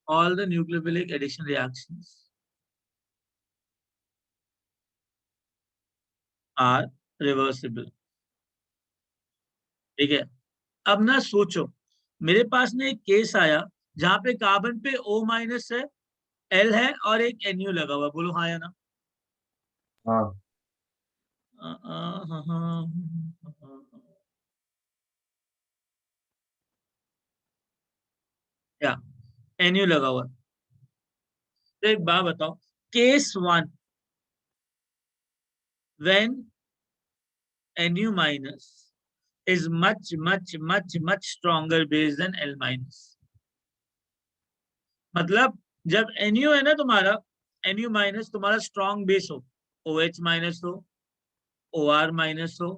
all the nucleophilic addition reactions are reversible. ठीक है, अब ना सोचो, मेरे पास ना एक केस आया जहां पे कार्बन पे O माइनस है, L है और एक NU लगा हुआ, बोलो हाँ या ना? हाँ क्या NU लगा हुआ? तो एक बात बताओ, case 1 when NU minus is much stronger base than L minus. मतलब जब NU है ना तुम्हारा, NU माइनस तुम्हारा स्ट्रॉन्ग बेस हो, OH माइनस हो, OR माइनस हो,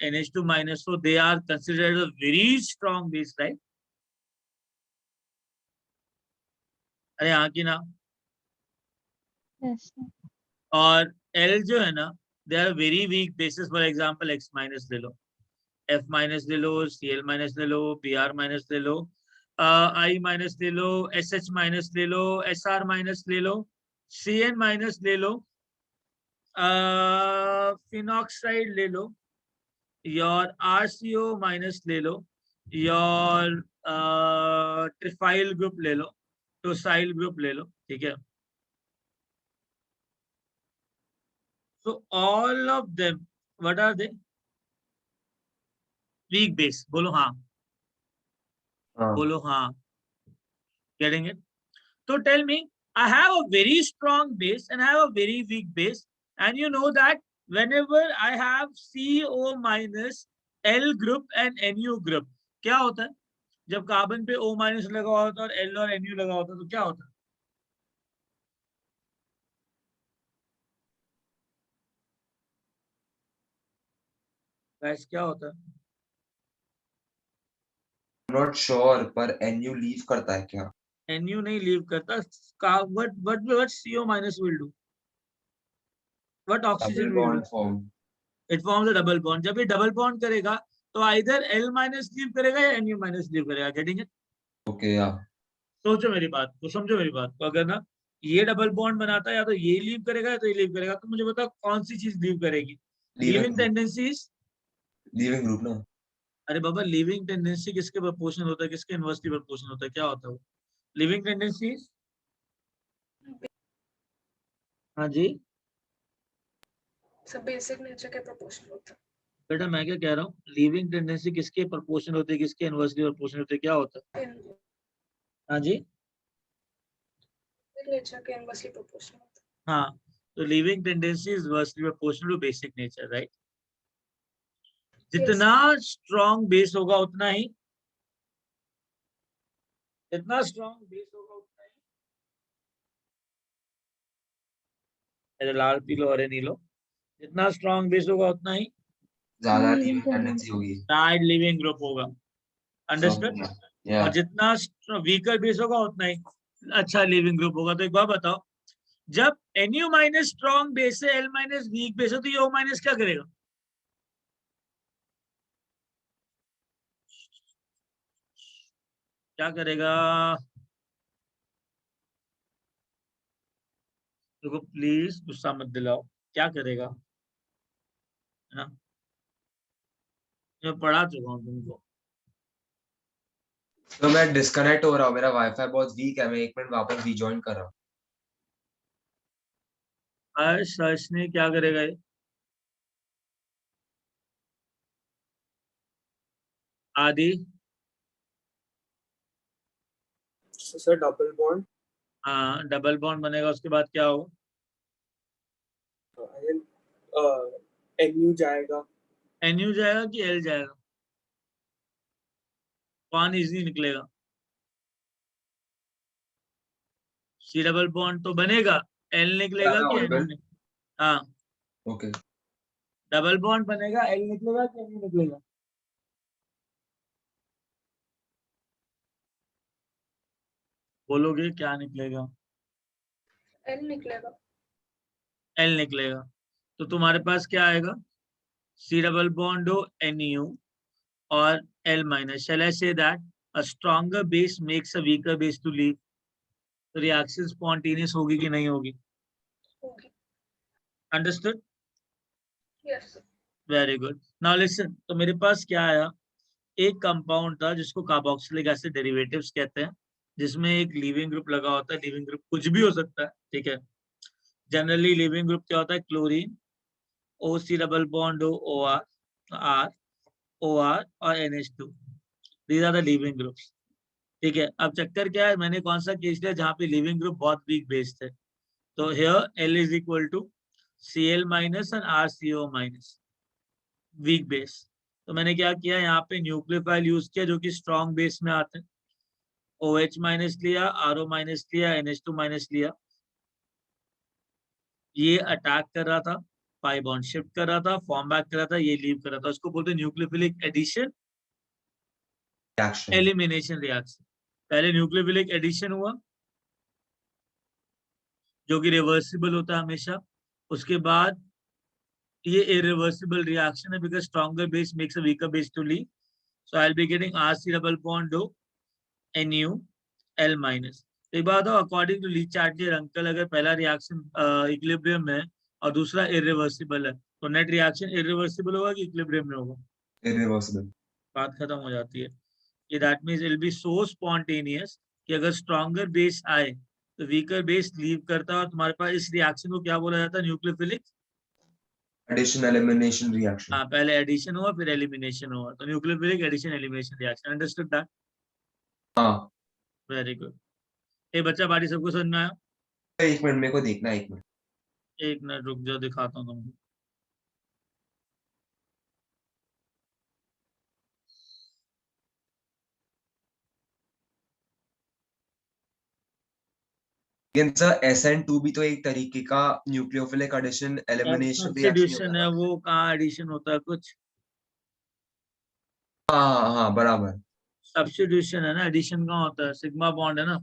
NH2 माइनस हो, they are considered a very strong base, right? अरे हाँ की ना? Yes. और L जो है ना, they are very weak bases. For example, X minus ले लो, F माइनस ले लो, Cl माइनस ले लो, Br माइनस ले लो, I माइनस ले लो, SH माइनस ले लो, Sr माइनस ले लो, Cn माइनस ले लो, फिनॉक्साइड ले लो, योर RCO माइनस ले लो, योर ट्रिफाइल ग्रुप ले लो, टोसाइल ग्रुप ले लो, ठीक है? So all of them, what are they? Weak base. बोलो हाँ, हाँ बोलो हाँ. Getting it? So tell me, I have a very strong base and I have a very weak base, and you know that whenever I have CO minus, L group and NU group, क्या होता है? जब carbon पे O minus लगा होता है और L और NU लगा होता है तो क्या होता है? Guys, क्या होता है? नॉट श्योर, पर NU लीव करता है क्या? NU नहीं लीव करता. What CO minus will do? What double oxygen will do? Bond form. It forms a double bond. जब ये डबल बॉन्ड करेगा तो either L माइनस लीव करेगा या NU माइनस लीव करेगा. Getting it? ओके या सोचो मेरी बात को, समझो मेरी बात को. अगर ना ये डबल बॉन्ड बनाता है, या तो ये लीव करेगा या तो ये लीव करेगा, तो मुझे बताओ कौन सी चीज लीव करेगी? Leaving tendencies. लीविंग ग्रुप ना. अरे बाबा, लीविंग टेंडेंसी किसके प्रोपोर्शनल होता है, किसके इनवर्सली प्रोपोर्शनल होता है, क्या होता है वो? Living tendencies. हाँ जी सब बेसिक नेचर के प्रोपोर्शनल होता है. बेटा, मैं क्या कह रहा हूँ, लिविंग टेंडेंसी किसके प्रोपोर्शनल होती है, किसके इनवर्सली प्रोपोर्शनल होती है, क्या होता है? हाँ जी नेचर के इनवर्सली प्रोपोर्शनल होता है. हाँ, तो living tendency is inversely proportional to basic nature, right? जितना स्ट्रॉन्ग बेस होगा उतना ही, जितना स्ट्रॉन्ग बेस होगा उतना ही, अरे लाल पीलो अरे नीलो, जितना स्ट्रॉन्ग बेस होगा उतना ही ज्यादा Leaving लीविंग टेंडेंसी tendency. होगी. टाइड लिविंग ग्रुप होगा. अंडरस्टूड? या और जितना वीकर बेस होगा उतना ही अच्छा लिविंग ग्रुप होगा. तो एक बात बताओ, जब NU माइनस स्ट्रॉन्ग बेस है, L माइनस वीक बेस है, तो ये O माइनस क्या करेगा? क्या करेगा? देखो प्लीज गुस्सा मत दिलाओ, क्या करेगा? है ना, मैं पढ़ा चुका हूँ तुमको. तो मैं डिस्कनेक्ट हो रहा हूँ, मेरा वाईफाई बहुत वीक है, मैं 1 मिनट वापस रीजॉइन कर रहा हूँ. सर्च ने क्या करेगा ये? आदि सर डबल बॉन्ड. हाँ, डबल बॉन्ड बनेगा, उसके बाद क्या होगा? NU जाएगा. NU जाएगा कि L जाएगा? कौन इजी निकलेगा? C डबल बॉन्ड तो बनेगा, L निकलेगा कि NU निकलेगा? हाँ, ओके. डबल बॉन्ड बनेगा, L निकलेगा कि NU निकलेगा? बोलोगे क्या निकलेगा? एल निकलेगा. L निकलेगा. तो तुम्हारे पास क्या आएगा? C डबल बॉन्ड हो NU और L minus. Shall I say that a stronger base makes a weaker base to leave. तो रिएक्शन स्पॉन्टेनियस होगी कि नहीं होगी? होगी. Understood? Yes, sir. Very good. Now listen, तो मेरे पास क्या आया, एक कंपाउंड था जिसको कार्बोक्सिलिक एसिड डेरिवेटिव्स कहते हैं, जिसमें एक लीविंग ग्रुप लगा होता है. लीविंग ग्रुप कुछ भी हो सकता है, ठीक है. जनरली लीविंग ग्रुप क्या होता है? Chlorine, OC double bond OR, R, OR और NH2. These are the leaving groups. ठीक है. अब चक्कर क्या है, मैंने कौन सा केस लिया जहां पे लिविंग ग्रुप बहुत वीक बेस थे. तो here L is equal to Cl minus and RCO minus, weak base. तो मैंने क्या किया, यहाँ पे न्यूक्लियोफाइल यूज किया जो कि स्ट्रॉन्ग बेस में आते हैं. OH माइनस लिया, RO माइनस लिया, NH2 माइनस लिया. ये अटैक कर रहा था, पाई बॉन्ड शिफ्ट कर रहा था, फॉर्म बैक कर रहा था, ये लीव कर रहा था. उसको बोलते हैं nucleophilic addition reaction. Elimination reaction. पहले न्यूक्लियोफिलिक एडिशन हुआ जो कि रिवर्सिबल होता है हमेशा. उसके बाद ये इरिवर्सिबल रिएक्शन है because stronger base makes a weaker base to leave. So I will be getting RC double bond NuL minus. तो एक बात हो, according to Le Chatelier uncle, अगर पहला रिएक्शन इक्विलिब्रियम में और दूसरा इरिवर्सिबल है तो नेट रिएक्शन इरिवर्सिबल होगा कि इक्विलिब्रियम में होगा? Irreversible. बात खत्म हो जाती है. ये that means it will B so spontaneous कि अगर स्ट्रॉन्गर बेस आए तो वीकर बेस लीव करता है. और तुम्हारे पास इस रिएक्शन को क्या बोला जाता है? Nucleophilic Addition elimination reaction. हाँ, पहले एडिशन हुआ फिर एलिमिनेशन हुआ, तो nucleophilic addition elimination reaction. Understood that? हाँ. Very good. ये बच्चा बाकी सबको समझ में आया? एक मिनट मेरे को देखना है, एक मिनट. एक मिनट रुक जाओ, दिखाता हूँ तुमको. SN2 भी तो एक तरीके का nucleophilic addition elimination reaction substitution होता है है. वो, कहाँ एडिशन होता है कुछ? हाँ हाँ बराबर. सब्स्टिट्यूशन है ना, एडिशन कहाँ होता है? सिग्मा बॉन्ड है ना.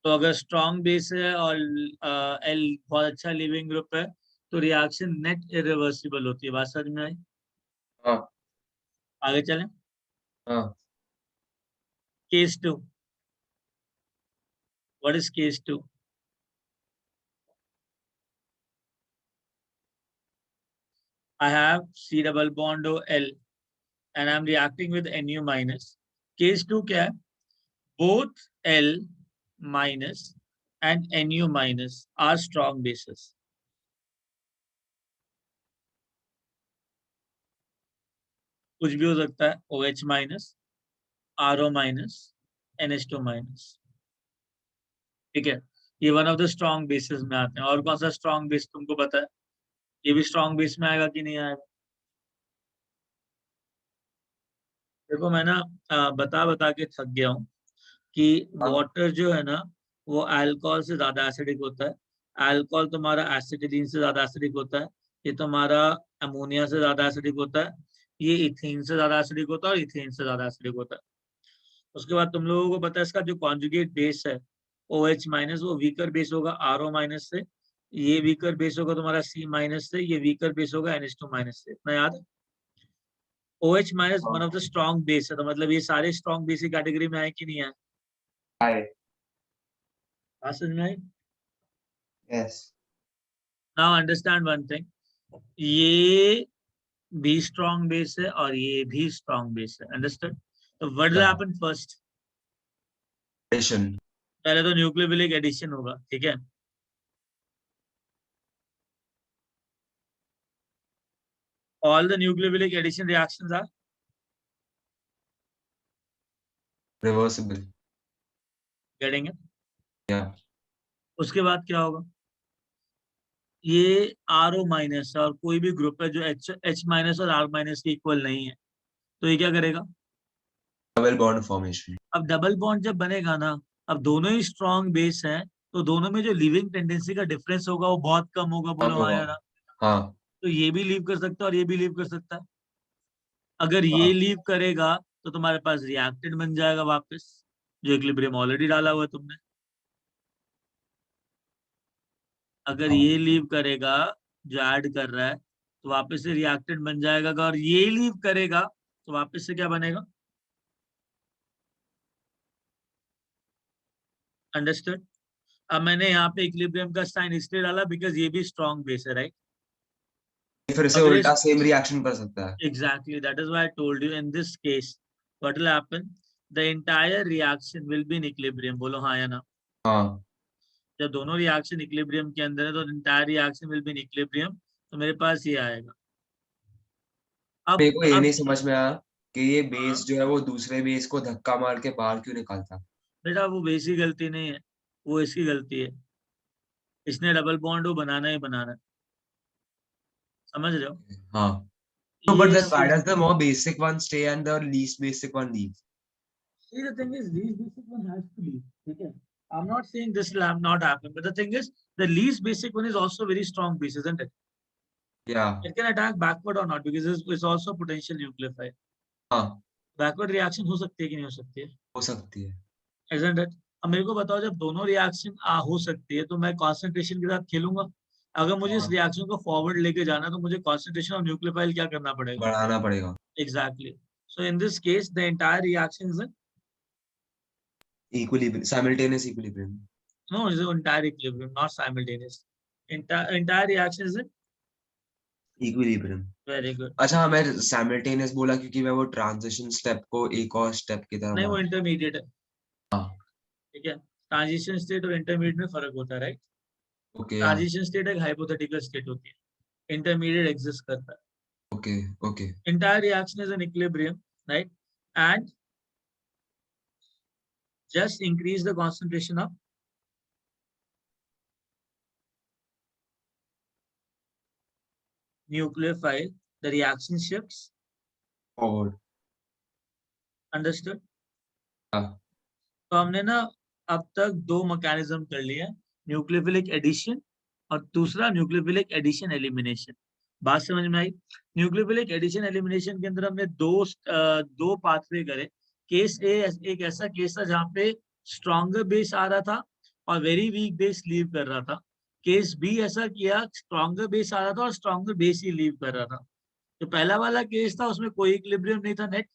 तो अगर स्ट्रॉन्ग बेस है और एल बहुत अच्छा लिविंग ग्रुप है तो रिएक्शन नेट इरिवर्सिबल होती है. बात समझ में आई? हाँ. आगे चलें. हाँ. Case 2. What is case 2? I have C double bond L and I'm reacting with Nu minus. Case 2 क्या है? Both L minus and Nu minus are strong bases. कुछ भी हो सकता है, OH minus, RO minus, NH2 minus. ठीक है, ये one of the strong bases में आते हैं. और कौन सा स्ट्रॉन्ग बेस तुमको पता है? ये भी स्ट्रॉन्ग बेस में आएगा कि नहीं आएगा? देखो मैं ना बता बता के थक गया हूँ कि वाटर जो है ना वो अल्कोहल से ज्यादा एसिडिक होता है. अल्कोहल तुम्हारा एसिटिलीन से ज्यादा एसिडिक होता है. ये तुम्हारा अमोनिया से ज्यादा एसिडिक होता है. ये इथेन से ज्यादा एसिडिक होता है और इथेन से ज्यादा एसिडिक होता है. उसके बाद तुम लोगों को पता है इसका जो कॉन्जुगेट बेस है OH माइनस, वो वीकर बेस होगा RO माइनस से. ये वीकर बेस होगा तुम्हारा C माइनस से. ये वीकर बेस होगा NH2 माइनस से. इतना याद है? OH minus one of the strong base है, तो मतलब ये सारे स्ट्रॉन्ग बेस की कैटेगरी में आए कि नहीं आए? आए. बात समझ में आई? Yes. Now understand one thing, ये भी स्ट्रॉन्ग बेस है और ये भी स्ट्रॉन्ग बेस है. अंडरस्टूड? तो what will happen first? Addition. पहले तो न्यूक्लियोफिलिक एडिशन होगा. ठीक है, all the nucleophilic addition reactions are Reversible. getting it? Yeah. उसके बाद क्या होगा? ये RO माइनस और कोई भी ग्रुप है जो H माइनस और R माइनस के इक्वल नहीं है, तो ये क्या करेगा? Double bond formation. अब डबल बॉन्ड जब बनेगा ना, अब दोनों ही स्ट्रॉन्ग बेस हैं, तो दोनों में जो लिविंग टेंडेंसी का डिफरेंस होगा वो बहुत कम होगा. बोलो हाँ या ना? हाँ. तो ये भी लीव कर सकता है और ये भी लीव कर सकता है. अगर ये लीव करेगा तो तुम्हारे पास रिएक्टेंट बन जाएगा वापस, जो इक्विलिब्रियम ऑलरेडी डाला हुआ है तुमने. अगर ये लीव करेगा, जो ऐड कर रहा है, तो वापस से रिएक्टेंट बन जाएगा. और ये लीव करेगा तो वापस से क्या बनेगा? अंडरस्टूड? अब मैंने यहाँ पे इक्विलिब्रियम का साइन इसलिए डाला बिकॉज ये भी स्ट्रॉन्ग बेस है, राइट? फिर से अगले- उल्टा सेम रिएक्शन कर सकता है। Exactly, that is why I told you in this case, what will happen? The entire reaction will be in equilibrium. बोलो हाँ या ना? हाँ, जब दोनों रिएक्शन इक्विलिब्रियम के अंदर है तो entire reaction will be in equilibrium. तो मेरे पास ये आएगा। अब मेरे को ये अब नहीं समझ में आया कि ये बेस हाँ। जो है वो दूसरे बेस को धक्का मार के बाहर क्यों निकालता। बेटा वो बेस की गलती नहीं है, वो इसकी गलती है। इसने डबल बॉन्ड वो बनाना ही बनाना है, समझ रहे हो? हाँ, तो but ये then why does the more basic one stay and the least basic one leave? See, the thing is, least basic one has to leave. Okay? I'm not saying this will not happen, but the thing is, the least basic one is also very strong base, isn't it? Yeah, It can attack backward or not because it's also potential nucleophile. हाँ, Backward reaction हो सकती है कि नहीं हो सकती है? हो सकती है। Isn't it? अब मेरे को बताओ जब दोनों रिएक्शन हो सकती है तो मैं कॉन्सेंट्रेशन के साथ खेलूंगा। अगर मुझे इस हाँ। रिएक्शन को फॉरवर्ड लेके जाना है तो मुझे कॉन्सेंट्रेशन ऑफ न्यूक्लियोफाइल क्या करना पड़ेगा? बढ़ाना पड़ेगा। Exactly. So in this case, the entire reaction is Equilibrium, simultaneous equilibrium. no, it's an entire equilibrium, not simultaneous. Entire reaction is Equilibrium. very good. अच्छा, मैं simultaneous बोला क्योंकि मैं वो ट्रांजिशन स्टेप को एक और स्टेप की तरह नहीं वो मान। इंटरमीडिएट है, हाँ, ठीक है? ट्रांजिशन स्टेट और इंटरमीडिएट में फर्क होता है, राइट? ओके, ट्रांजिशन स्टेट एक हाइपोथेटिकल स्टेट होती है, इंटरमीडिएट एग्जिस्ट करता है। Okay, okay. Entire reaction is an equilibrium, right? And just increase the concentration of nucleophile, the reaction shifts. Forward. Understood? हाँ, तो हमने ना अब तक दो मैकेनिज्म कर लिए, न्यूक्लियोफिलिक एडिशन और दूसरा न्यूक्लियोफिलिक एडिशन एलिमिनेशन। बात समझ में आई? न्यूक्लियोफिलिक एडिशन एलिमिनेशन के अंदर हमने दो पाथवे करे। केस ए एक ऐसा केस था जहाँ पे स्ट्रॉन्गर बेस आ रहा था और वेरी वीक बेस लीव कर रहा था। केस बी ऐसा किया, स्ट्रॉन्गर बेस आ रहा था और स्ट्रॉन्गर बेस ही लीव कर रहा था। तो पहला वाला केस था उसमें कोई इक्विलिब्रियम नहीं था नेट।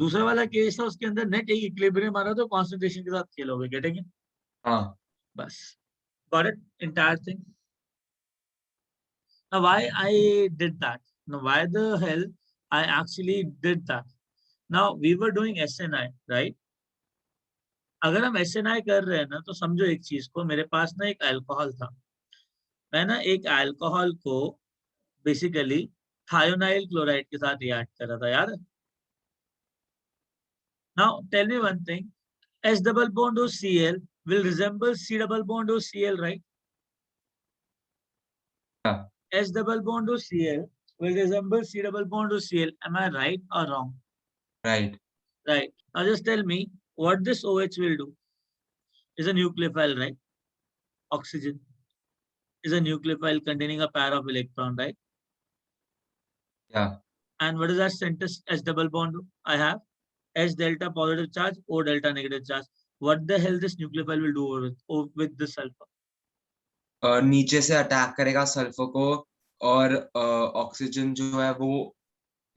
दूसरा वाला केस था उसके अंदर नेट एक इक्विलिब्रियम आ रहा था, तो कॉन्सेंट्रेशन के साथ खेलोगे, गेटिंग इट? हाँ, बस, got it, entire thing. Now why I did that? Now why the hell I actually did that? Now we were doing SNI, right? अगर हम SNI कर रहे हैं ना तो समझो एक चीज को, मेरे पास ना एक अल्कोहल था, मैं ना एक अल्कोहल को बेसिकली थायोनाइल क्लोराइड के साथ रिएक्ट कर रहा था, याद है? Now tell me one thing, S double bond O Cl will resemble C double bond O Cl, right? Yeah. S double bond O Cl will resemble C double bond O Cl. Am I right or wrong? right. Right. Now just tell me what this OH will do. Is a nucleophile, right? Oxygen is a nucleophile containing a pair of electron, right? Yeah. And what is that center S double bond? I have S delta positive charge, O delta negative charge. What the hell this nucleophile will do with the sulfur? नीचे से attack करेगा sulphur को और oxygen जो है वो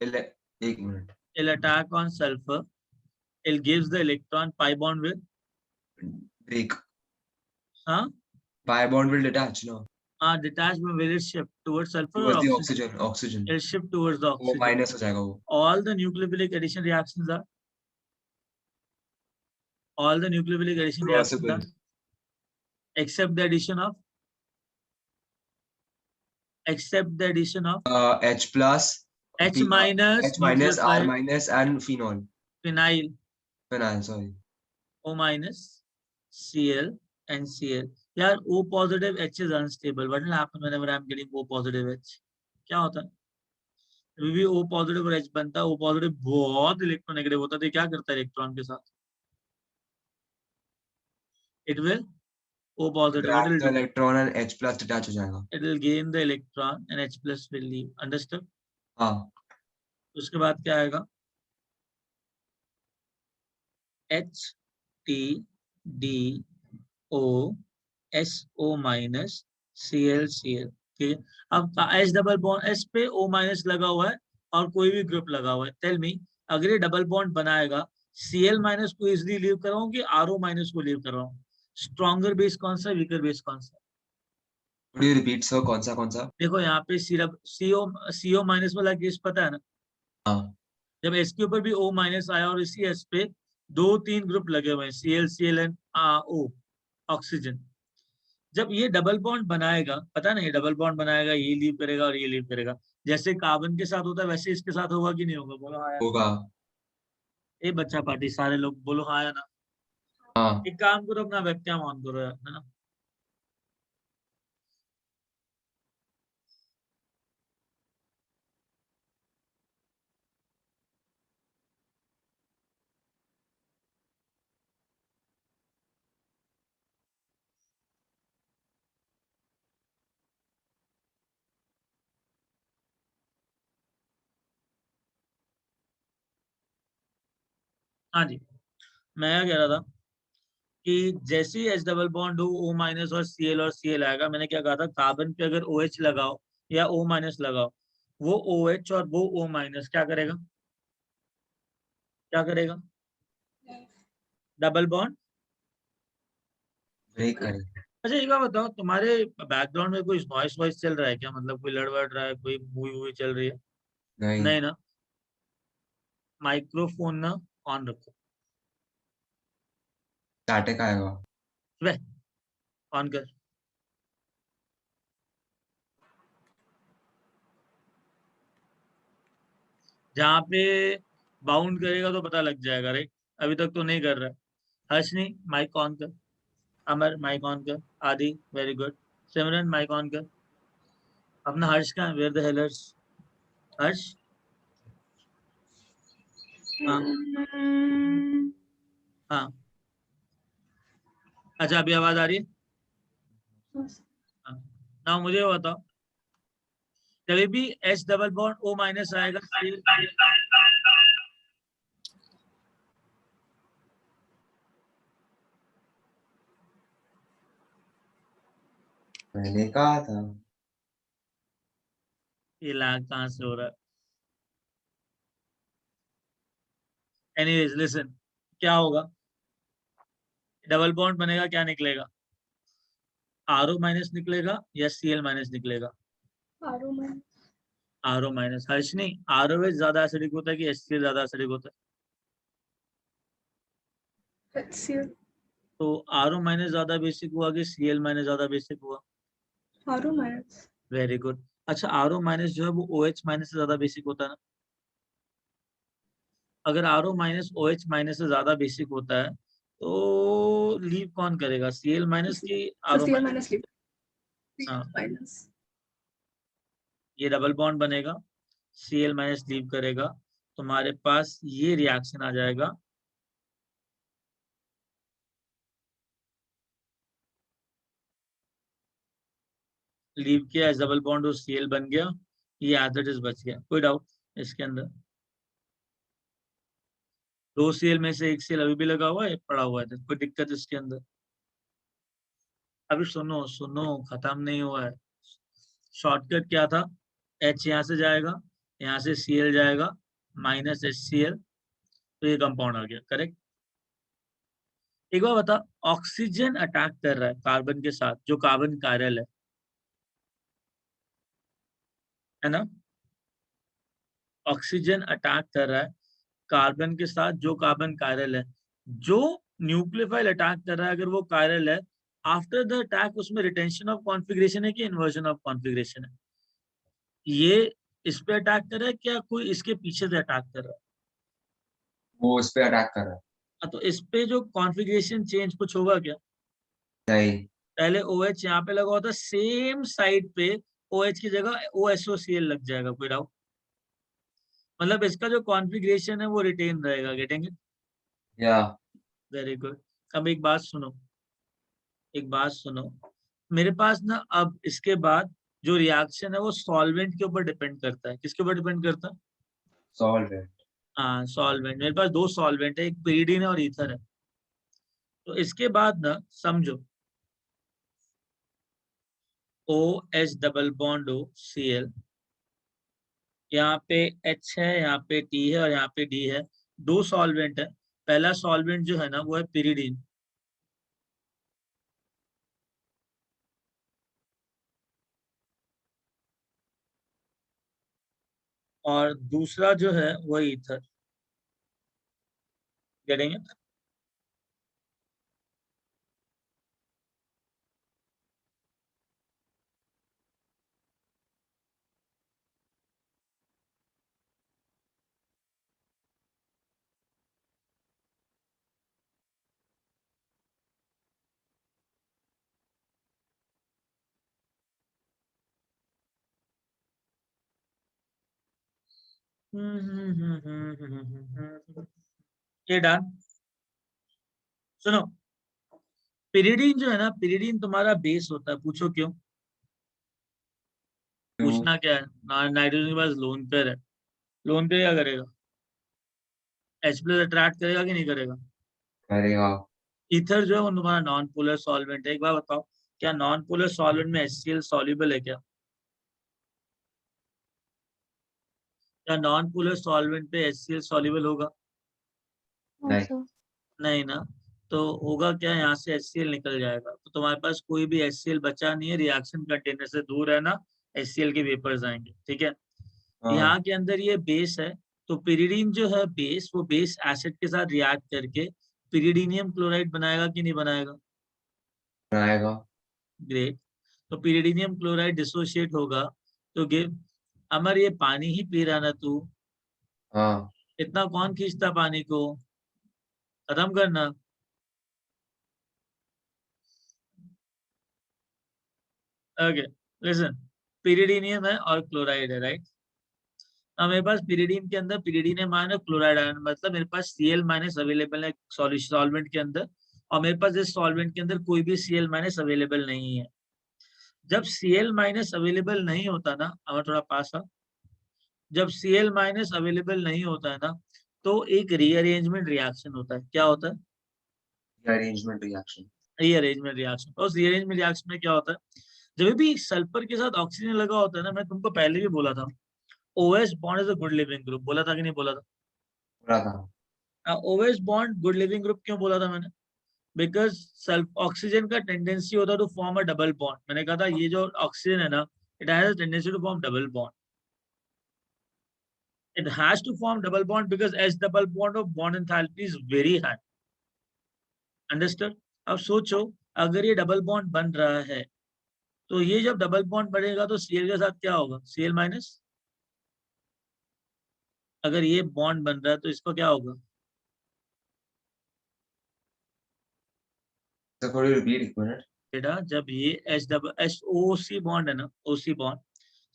एक minute, It'll attack on sulfur. It gives the electron pi bond with, break. huh? Pi bond will detach, no? Detachment will it shift towards sulfur Towards or the oxygen? oxygen. It'll shift towards the वो oxygen. Minus हो जाएगा वो. All the nucleophilic addition reactions are. All the nucleophilic addition reactions are. Except the addition of. Except the addition of. H plus. H minus. H minus, R nucleophile, minus, and phenol. Phenyl. Phenyl, sorry. O minus. Cl and Cl. यार O positive H is unstable. What will happen whenever I am getting O positive H? क्या होता है? भी O positive और H बनता है, O positive बहुत electronegative होता है, तो क्या करता है इलेक्ट्रॉन के साथ? It will O positive. What Grab will the do? electron and H plus detach हो जाएगा. It will gain the electron and H plus will leave. Understood? हाँ. उसके बाद क्या आएगा? H T D O S O minus Cl Cl. ठीक है? अब H डबल बॉन्ड S पे O माइनस लगा हुआ है और कोई भी ग्रुप लगा हुआ है. टेल मी, अगर ये डबल बॉन्ड बनाएगा, Cl माइनस को इजिली लीव कर रहा हूँ कि RO माइनस को लीव कर रहा हूँ? स्ट्रॉन्गर बेस कौन सा, वीकर बेस कौन सा? Could you repeat sir, कौन सा? देखो यहाँ पे सिर्फ CO माइनस वाला केस पता है ना, हाँ जब S के ऊपर भी O माइनस आया और इसी S पे 2-3 ग्रुप लगे हुए हैं, Cl एंड O, ऑक्सीजन, जब ये डबल बॉन्ड बनाएगा, पता नहीं डबल बॉन्ड बनाएगा, ये लीव करेगा और ये लीव करेगा, जैसे कार्बन के साथ होता है वैसे इसके साथ होगा कि नहीं होगा? बोलो हाँ या ना। होगा। ये बच्चा पार्टी सारे लोग बोलो हाँ या ना। हाँ एक काम करो, अपना वेबकैम ऑन करो यार, है ना। हाँ जी, मैं क्या कह रहा था कि जैसे ही H डबल बॉन्ड हो, O माइनस और Cl आएगा, मैंने क्या कहा था, कार्बन पे अगर OH लगाओ या O माइनस लगाओ, वो OH और वो O माइनस क्या करेगा, क्या करेगा? Double bond. ब्रेक करेंगे। अच्छा एक बात बताओ, तुम्हारे बैकग्राउंड में कोई नॉइस वॉइस चल रहा है क्या, मतलब कोई लड़ वड़ रहा है, कोई मूवी वूवी चल रही है? नहीं नहीं ना? माइक्रोफोन ना ऑन रखो। स्टैटिक आएगा। वह ऑन कर। जहाँ पे बाउंड करेगा तो पता लग जाएगा, राइट? अभी तक तो नहीं कर रहा है। हर्षनी माइक ऑन कर, अमर माइक ऑन कर, Aadi very good, Simran mike on कर। अपना हर्ष का वेयर द हेलर्स, हर्ष। हाँ हाँ, अच्छा अभी आवाज आ रही है? हाँ, ना मुझे ये बताओ, जब भी H double bond O minus आएगा, मैंने कहा था। ये लाग कहाँ से हो रहा है? एनीवेज लिसन, क्या होगा, डबल बॉन्ड बनेगा, क्या निकलेगा? RO माइनस निकलेगा या Cl माइनस निकलेगा? RO minus. RO minus. Harsh नहीं, ROH ज्यादा एसिडिक होता है कि HCl ज्यादा एसिडिक होता है? HCl। तो RO माइनस ज्यादा बेसिक हुआ कि Cl माइनस ज्यादा बेसिक हुआ? RO minus. Very good. अच्छा RO माइनस जो है वो OH माइनस से ज्यादा बेसिक होता है ना? अगर RO माइनस OH माइनस से ज्यादा बेसिक होता है तो लीव कौन करेगा, Cl माइनस की RO Cl minus? Minus leave. हाँ, माइनस। ये डबल बॉन्ड बनेगा, Cl माइनस लीव करेगा, तुम्हारे पास ये रिएक्शन आ जाएगा, लीव किया, डबल बॉन्ड और Cl बन गया, ये एज इट इज बच गया। कोई डाउट इसके अंदर? 2 Cl में से 1 Cl अभी भी लगा हुआ है, पड़ा हुआ है, तो कोई दिक्कत इसके अंदर? अभी सुनो सुनो, खत्म नहीं हुआ है। शॉर्टकट क्या था, H यहाँ से जाएगा, यहाँ से Cl जाएगा, माइनस HCl, तो ये कंपाउंड आ गया, करेक्ट? एक बार बता, ऑक्सीजन अटैक कर रहा है कार्बन के साथ, जो कार्बन कायरल है ना? ऑक्सीजन अटैक कर रहा है कार्बन के साथ, जो कार्बन कायरल है, जो न्यूक्लियोफाइल अटैक कर रहा है, अगर वो कायरल है, आफ्टर द अटैक उसमें रिटेंशन ऑफ कॉन्फ़िगरेशन है कि इन्वर्जन ऑफ कॉन्फ़िगरेशन है? ये इस पे अटैक कर रहा है क्या, कोई इसके पीछे से अटैक कर रहा है? वो उस पे अटैक कर रहा है। हाँ, तो इस पे जो कॉन्फ़िगरेशन चेंज कुछ होगा क्या? नहीं। पहले OH यहाँ पे लगा होता, सेम साइड पे OH की जगह OSOCl लग जाएगा, कोई डाउट? मतलब इसका जो कॉन्फ़िगरेशन है वो रिटेन रहेगा, गेटिंग इट? या वेरी गुड। अब एक बात सुनो, एक बात सुनो, मेरे पास ना अब इसके बाद जो रिएक्शन है वो सॉल्वेंट के ऊपर डिपेंड करता है। किसके ऊपर डिपेंड करता है? सॉल्वेंट। हाँ सॉल्वेंट। मेरे पास 2 सॉल्वेंट है, एक pyridine है और ईथर है। तो इसके बाद ना समझो, OH double bond O Cl, यहाँ पे H है, यहाँ पे T है और यहाँ पे D है, 2 सॉल्वेंट है। पहला सॉल्वेंट जो है ना वो है pyridine, और दूसरा जो है वो ईथर। Getting it? ये डन। सुनो, पिरिडीन जो है ना, पिरिडीन तुम्हारा बेस होता है। पूछो क्यों? पूछना क्या है? नाइट्रोजन के पास लोन पेयर है। लोन पेयर क्या करेगा? H प्लस अट्रैक्ट करेगा कि नहीं करेगा? करेगा। ईथर जो है वो तुम्हारा नॉन पोलर सॉल्वेंट है। एक बार बताओ, क्या नॉन पोलर सॉल्वेंट में HCl सॉल्युबल है क्या? क्या नॉन पोलर सॉल्वेंट पे HCl सॉल्युबल होगा? No, नहीं। sir. नहीं ना। तो होगा क्या, यहाँ से HCl निकल जाएगा, तो तुम्हारे पास कोई भी HCl बचा नहीं है। रिएक्शन कंटेनर से दूर है ना, HCl के वेपर्स आएंगे। ठीक है, हाँ, यहाँ के अंदर ये बेस है, तो पिरिडीन जो है बेस, वो बेस एसिड के साथ रिएक्ट करके पिरिडीनियम क्लोराइड बनाएगा कि नहीं बनाएगा? बनाएगा। ग्रेट। तो पिरिडीनियम क्लोराइड डिसोशिएट होगा तो गिव। अमर, ये पानी ही पी रहा ना तू? हाँ, इतना कौन खींचता पानी को? खत्म करना। ओके, लिसन, पिरिडीनियम है और क्लोराइड है, राइट? अब मेरे पास पिरिडीन के अंदर पिरिडीनियम आयन और क्लोराइड आयन, मतलब मेरे पास Cl माइनस अवेलेबल है सॉल्वेंट के अंदर, और मेरे पास इस सॉल्वेंट के अंदर कोई भी Cl माइनस अवेलेबल नहीं है। जब Cl माइनस अवेलेबल नहीं होता ना, अब थोड़ा पास आ, जब Cl माइनस अवेलेबल नहीं होता है ना, तो एक रीअरेंजमेंट रिएक्शन होता है। क्या होता है? Arrangement reaction. Rearrangement reaction. और रीअरेंजमेंट रिएक्शन में क्या होता है? जब भी सल्फर के साथ ऑक्सीजन लगा होता है ना, मैं तुमको पहले भी बोला था, OH bond is a good leaving group. बोला था कि नहीं बोला पूरा था। था? OH bond good leaving group क्यों बोला था मैंने? बिकॉज सल्फ ऑक्सीजन का टेंडेंसी होता है to form a double bond. मैंने कहा था ये जो ऑक्सीजन है ना, it has a tendency to form double bond. It has to form double bond because H double bond of bond enthalpy is very high. Understood? अब सोचो, अगर ये डबल बॉन्ड बन रहा है, तो ये जब डबल बॉन्ड बनेगा तो Cl के साथ क्या होगा? Cl minus. अगर ये बॉन्ड बन रहा है तो इसको क्या होगा? तो थोड़ी रिपीट एक मिनट। बेटा, जब ये OC बॉन्ड है ना, OC बॉन्ड,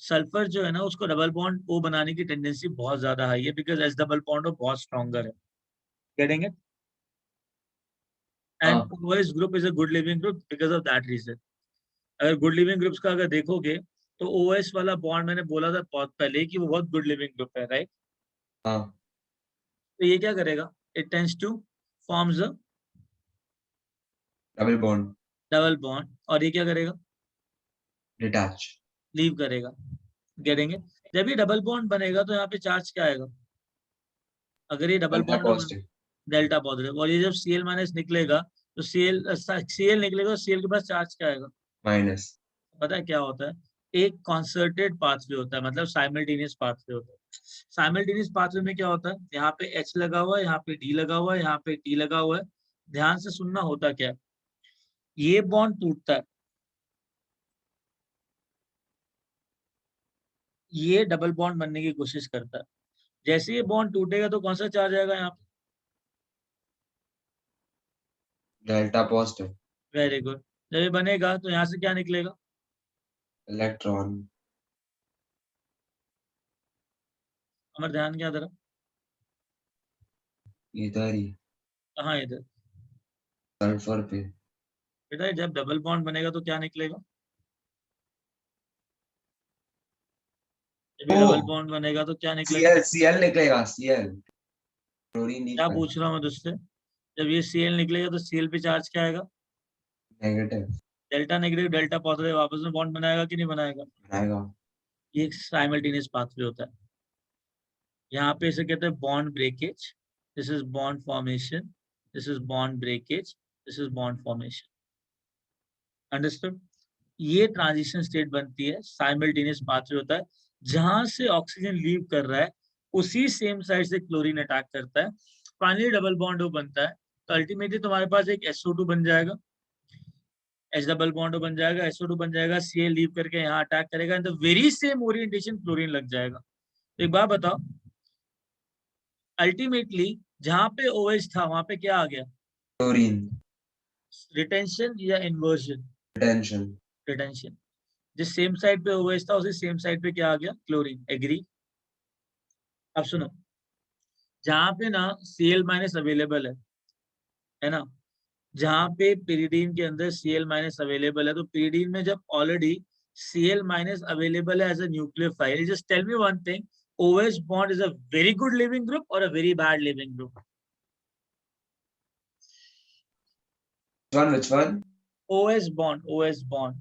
सल्फर जो है ना, उसको डबल बॉन्ड O बनाने की टेंडेंसी बहुत ज्यादा हाई है बिकॉज H डबल बॉन्ड बहुत स्ट्रॉन्गर है। Getting it? एंड हाँ, OH group is a good leaving group because of that reason. अगर गुड लिविंग ग्रुप्स का अगर देखोगे, तो OH वाला बॉन्ड मैंने बोला था बहुत पहले ही कि वो बहुत गुड लिविंग ग्रुप है, राइट? हाँ, तो ये क्या करेगा? It tends two forms a double bond. Double bond, और ये क्या करेगा? डिटैच। लीव करेगा। Getting it? जब ये डबल बॉन्ड बनेगा तो यहाँ पे चार्ज क्या आएगा? अगर ये double delta bond positive. Delta positive, और ये जब Cl माइनस निकलेगा, तो Cl निकलेगा, Cl के पास चार्ज क्या आएगा? माइनस। पता है क्या होता है? एक कॉन्सर्टेड पाथवे होता है, मतलब साइमल्टेनियस पाथवे होता है। साइमल्टेनियस पाथवे में क्या होता है? यहाँ पे H लगा हुआ है, यहाँ पे D लगा हुआ है, यहाँ पे T लगा हुआ है। ध्यान से सुनना, होता क्या है? ये बॉन्ड टूटता है, ये डबल बॉन्ड बनने की कोशिश करता है। जैसे ये बॉन्ड टूटेगा तो कौन सा चार्ज आएगा यहाँ पे? Delta positive. Very good. जब ये बनेगा तो यहाँ से क्या निकलेगा? इलेक्ट्रॉन। हमारा ध्यान क्या तरफ? इधर ही। कहाँ इधर? सल्फर पे। बेटा, जब डबल बॉन्ड बनेगा तो क्या निकलेगा? जब ये डबल ओह, बॉन्ड बनेगा तो क्या निकलेगा? Cl Cl निकलेगा। Cl क्लोरीन लीव क्या कर। पूछ रहा हूँ मैं तुझसे? जब ये Cl निकलेगा तो Cl पे चार्ज क्या आएगा? Negative. Delta negative delta positive आपस में बॉन्ड बनाएगा कि नहीं बनाएगा? बनाएगा। ये एक साइमल्टेनियस पाथवे होता है। यहाँ पे इसे कहते हैं bond breakage. This is bond formation, this is bond breakage, this is bond formation. Understood? ये ट्रांजिशन स्टेट बनती है, साइमल्टेनियस पाथवे होता है। जहां से ऑक्सीजन लीव कर रहा है उसी सेम साइड से क्लोरीन अटैक करता है, फाइनली डबल बॉन्ड वो बनता है। तो अल्टीमेटली तुम्हारे पास एक SO2 बन जाएगा, H डबल बॉन्ड बन जाएगा, SO2 बन जाएगा, Cl लीव करके यहाँ अटैक करेगा, and the very same orientation chlorine लग जाएगा। तो एक बात बताओ, अल्टीमेटली जहां पे OH था वहां पे क्या आ गया? क्लोरीन। रिटेंशन या इन्वर्जन? रिटेंशन। रिटेंशन। जिस सेम साइड पे OH था उसी सेम साइड पे क्या आ गया? क्लोरीन। एग्री? अब सुनो, जहां पे ना Cl माइनस अवेलेबल है ना, जहां पे pyridine के अंदर Cl माइनस अवेलेबल है, तो pyridine में जब ऑलरेडी Cl माइनस अवेलेबल है as a nucleophile, just tell me one thing, OH bond is a very good living group or a very bad living group? Which one? OH bond, OH bond.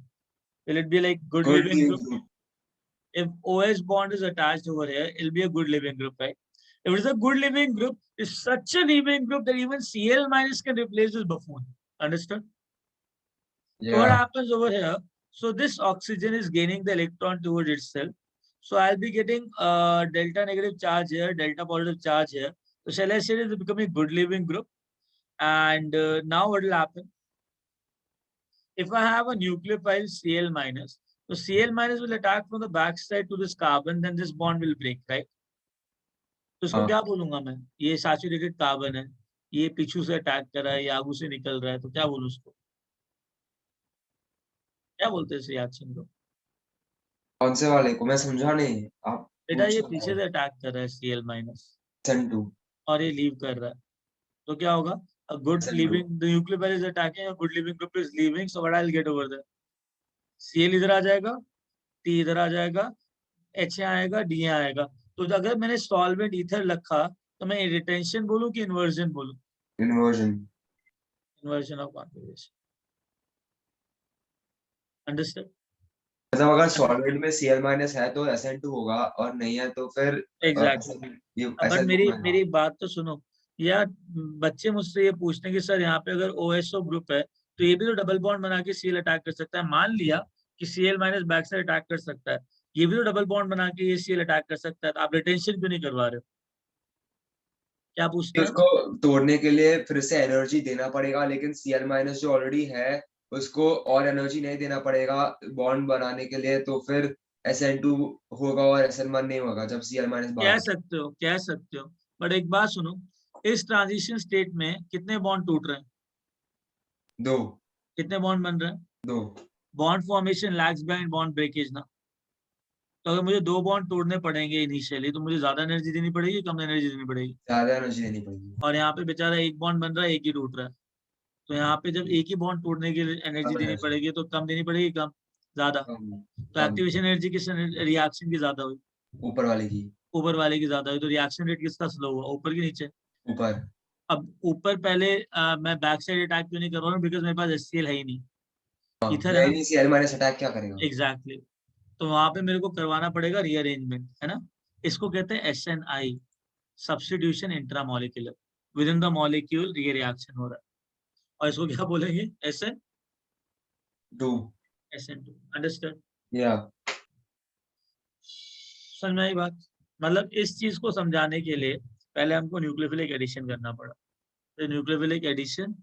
Will it be like good Good living group? group. If OH bond is attached over here, it'll be a good living group, right? If it's a good living group, it's such a living group that even Cl minus can replace this buffoon. Understood? So what Yeah. happens over here? So this oxygen is gaining the electron towards itself. So I'll be getting delta negative charge here, delta positive charge here. So shall I say it is becoming a good living group? And now what will happen? If I have a nucleophile Cl minus, so Cl minus will attack from the back side to this carbon, then this bond will break, right? तो इसको क्या बोलूंगा मैं? ये saturated carbon है, ये पीछू से अटैक कर रहा है, ये आगू से निकल रहा है, तो क्या बोलूं उसको? क्या बोलते हैं इस रिएक्शन को? कौन से वाले को? मैं समझा नहीं, आप बेटा ये पूछ रहे पीछे हो। से अटैक कर रहा है Cl माइनस SN2। और ये लीव कर रहा है, तो क्या होगा? A good SN2। living, the nucleophile is attacking, a good living group is leaving, so what I'll get over there? Cl इधर आ जाएगा, T इधर आ जाएगा, H यहाँ आएगा, D यहाँ आएगा। तो अगर मैंने सॉल्वेंट ईथर रखा तो मैं रिटेंशन बोलूं कि इन्वर्जन बोलूं? Inversion. Inversion of configuration. Understand? मतलब अगर सॉल्वेंट में Cl माइनस है तो SN2 होगा, और नहीं है तो फिर एग्जैक्टली। ये बट SN2 मेरी में होगा। मेरी बात तो सुनो यार, बच्चे मुझसे ये पूछते हैं कि सर यहाँ पे अगर OSO ग्रुप है तो ये भी तो डबल बॉन्ड बना के Cl अटैक कर सकता है। मान लिया कि Cl minus back side attack कर सकता है, ये भी तो डबल बॉन्ड बना के ये Cl अटैक कर सकता है, तो आप रिटेंशन क्यों नहीं करवा रहे हो? क्या पूछते हैं? उसको तोड़ने के लिए फिर से एनर्जी देना पड़ेगा, लेकिन Cl माइनस जो ऑलरेडी है उसको और एनर्जी नहीं देना पड़ेगा बॉन्ड बनाने के लिए, तो फिर SN2 होगा और SN1 नहीं होगा जब Cl माइनस कह बाहर। सकते हो, कह सकते हो, बट एक बात सुनो, इस ट्रांजिशन स्टेट में कितने बॉन्ड टूट रहे हैं? 2। कितने बॉन्ड बन रहे हैं? 2। Bond formation lags behind bond breakage ना। तो अगर मुझे 2 बॉन्ड तोड़ने पड़ेंगे इनिशियली, तो मुझे ज्यादा एनर्जी देनी पड़ेगी, कम एनर्जी देनी पड़ेगी? ज्यादा एनर्जी देनी पड़ेगी। और यहाँ पे बेचारा एक बॉन्ड बन रहा है, एक ही टूट रहा है, तो यहाँ पे जब एक ही बॉन्ड तोड़ने के लिए एनर्जी कम देनी एनर्जी। पड़ेगी, तो कम देनी पड़ेगी, कम? ज्यादा। कम। तो एक्टिवेशन एनर्जी किस रिएक्शन की ज्यादा हुई? ऊपर वाले की। ऊपर वाले की ज्यादा हुई, तो रिएक्शन रेट किसका स्लो हुआ? ऊपर की नीचे? ऊपर। अब ऊपर पहले मैं बैक साइड अटैक क्यों नहीं कर रहा हूँ? बिकॉज मेरे पास HCl है ही नहीं, इथर है ना। नहीं, Cl माइनस अटैक क्या करेगा? एग्जैक्टली। तो वहां पे मेरे को करवाना पड़ेगा रीअरेंजमेंट, है ना। इसको कहते हैं SNI, substitution intramolecular, with in the molecule ये रिएक्शन हो रहा है, और इसको क्या बोलेंगे? टू। SN2। अंडरस्टैंड? या। समझ में आई बात? मतलब इस चीज को समझाने के लिए पहले हमको न्यूक्लियोफिलिक एडिशन करना पड़ा, तो न्यूक्लियोफिलिक एडिशन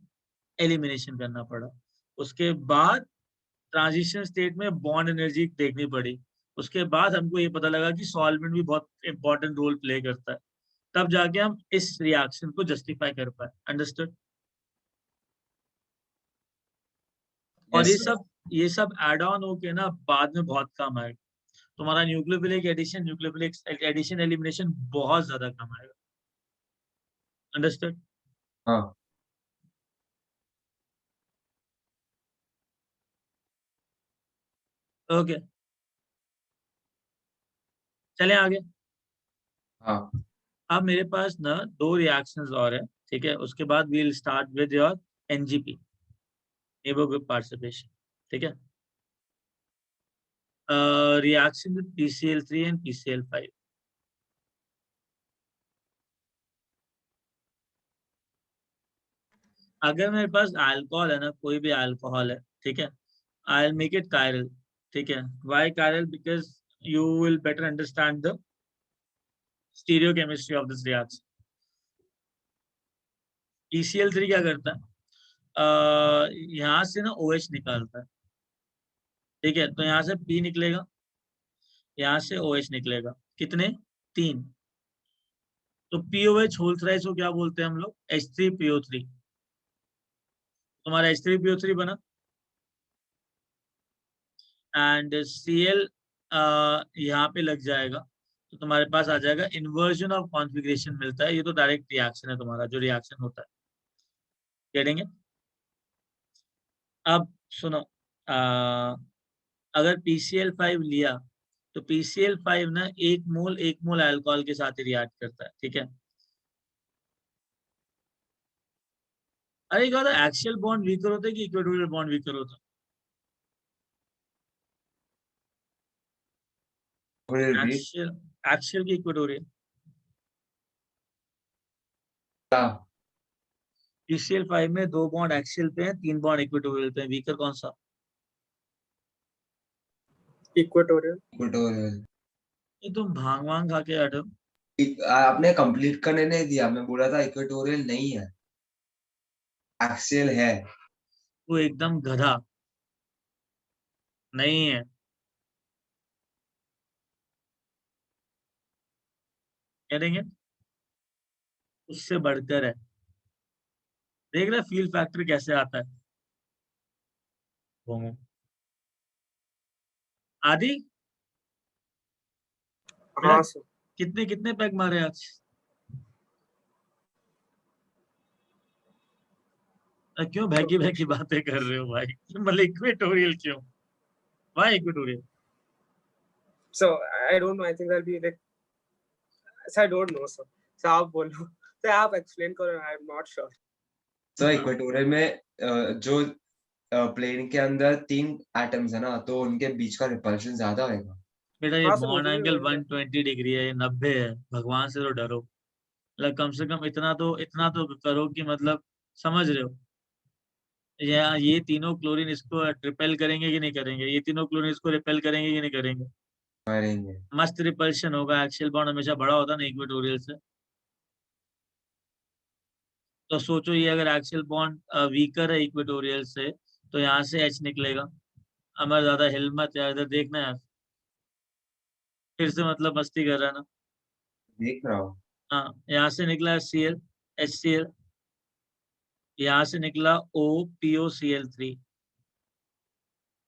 एलिमिनेशन करना पड़ा, उसके बाद ट्रांजिशन स्टेट में बॉन्ड एनर्जी देखनी पड़ी, उसके बाद हमको ये पता लगा कि सॉल्वेंट भी बहुत इंपॉर्टेंट रोल प्ले करता है, तब जाके हम इस रिएक्शन को जस्टिफाई कर पाए। अंडरस्टूड? और ये सब एड ऑन होके ना बाद में बहुत काम आएगा तुम्हारा। न्यूक्लियोफिलिक एडिशन एलिमिनेशन बहुत ज्यादा काम आएगा। अंडरस्टूड? हाँ। ओके, चलें आगे। हाँ। अब मेरे पास ना 2 रिएक्शंस और है, ठीक है। उसके बाद we'll start with your NGP, neighbour group participation, ठीक है। Reaction with PCl3 and PCl5। अगर मेरे पास अल्कोहल है ना, कोई भी अल्कोहल है, ठीक है, I will make it chiral, ठीक है। Why chiral? Because you will better understand the stereochemistry of this reaction. ECl3 क्या करता है, यहाँ से ना OH निकालता है, ठीक है, तो यहाँ से P निकलेगा, यहाँ से OH निकलेगा, कितने, 3, तो POH होल थ्राइस को क्या बोलते हैं हम लोग, H3PO3, तुम्हारा H3PO3 बना, एंड Cl यहाँ पे लग जाएगा, तो तुम्हारे पास आ जाएगा इन्वर्जन ऑफ कॉन्फ़िगरेशन मिलता है, ये तो डायरेक्ट रिएक्शन है तुम्हारा जो रिएक्शन होता है, कहेंगे। अब सुनो, अगर PCl5 लिया तो PCl5 ना 1 मोल अल्कोहल के साथ ही रिएक्ट करता है, ठीक है। अरे क्या होता है, एक्सियल बॉन्ड वीकर होता है कि इक्वेटोरियल बॉन्ड वीकर होता है, एक्सियल की इक्वेटोरियल, PCl5 में 2 बॉन्ड एक्सियल पे हैं, 3 बॉन्ड इक्वेटोरियल पे हैं, वीकर कौन सा, इक्वेटोरियल। ये तुम भांग वांग खा के आते हो, आपने कंप्लीट करने नहीं दिया, मैं बोला था इक्वेटोरियल नहीं है, एक्सियल है। वो एकदम गधा नहीं है, कह देंगे उससे बढ़कर है, देख रहे फील फैक्टर कैसे आता है। आदि हाँ सर। कितने कितने पैक मारे आज, क्यों भैगी भैगी बातें कर रहे हो भाई, मतलब इक्वेटोरियल क्यों, why equatorial, So I don't know. I think I'll be like. So I don't know, sir. So आप बोलो. So आप explain करो. I'm not sure. तो इक्वेटोरियल में जो प्लेन के अंदर 3 एटम्स है ना, तो उनके बीच का रिपल्शन ज्यादा होगा। बेटा ये हाँ सर, बॉन्ड मुझे भी एंगल वही लगा। 120 डिग्री है, ये 90 है, भगवान से तो डरो, मतलब कम से कम इतना तो करो कि मतलब समझ रहे हो, ये तीनों क्लोरीन इसको रिपेल करेंगे कि नहीं करेंगे, ये तीनों क्लोरीन इसको रिपेल करेंगे कि नहीं करेंगे, करेंगे। मस्त रिपल्शन होगा, एक्सियल बॉन्ड हमेशा बड़ा होता है ना इक्वेटोरियल से, तो सोचो ये अगर एक्सियल बॉन्ड वीकर है इक्वेटोरियल से, तो यहाँ से H निकलेगा, अमर ज्यादा हिल मत यार, इधर देखना यार, फिर से मतलब मस्ती कर रहा है ना, देख रहा हूँ। हाँ यहाँ से निकला Cl HCl, यहाँ से निकला OPOCl3,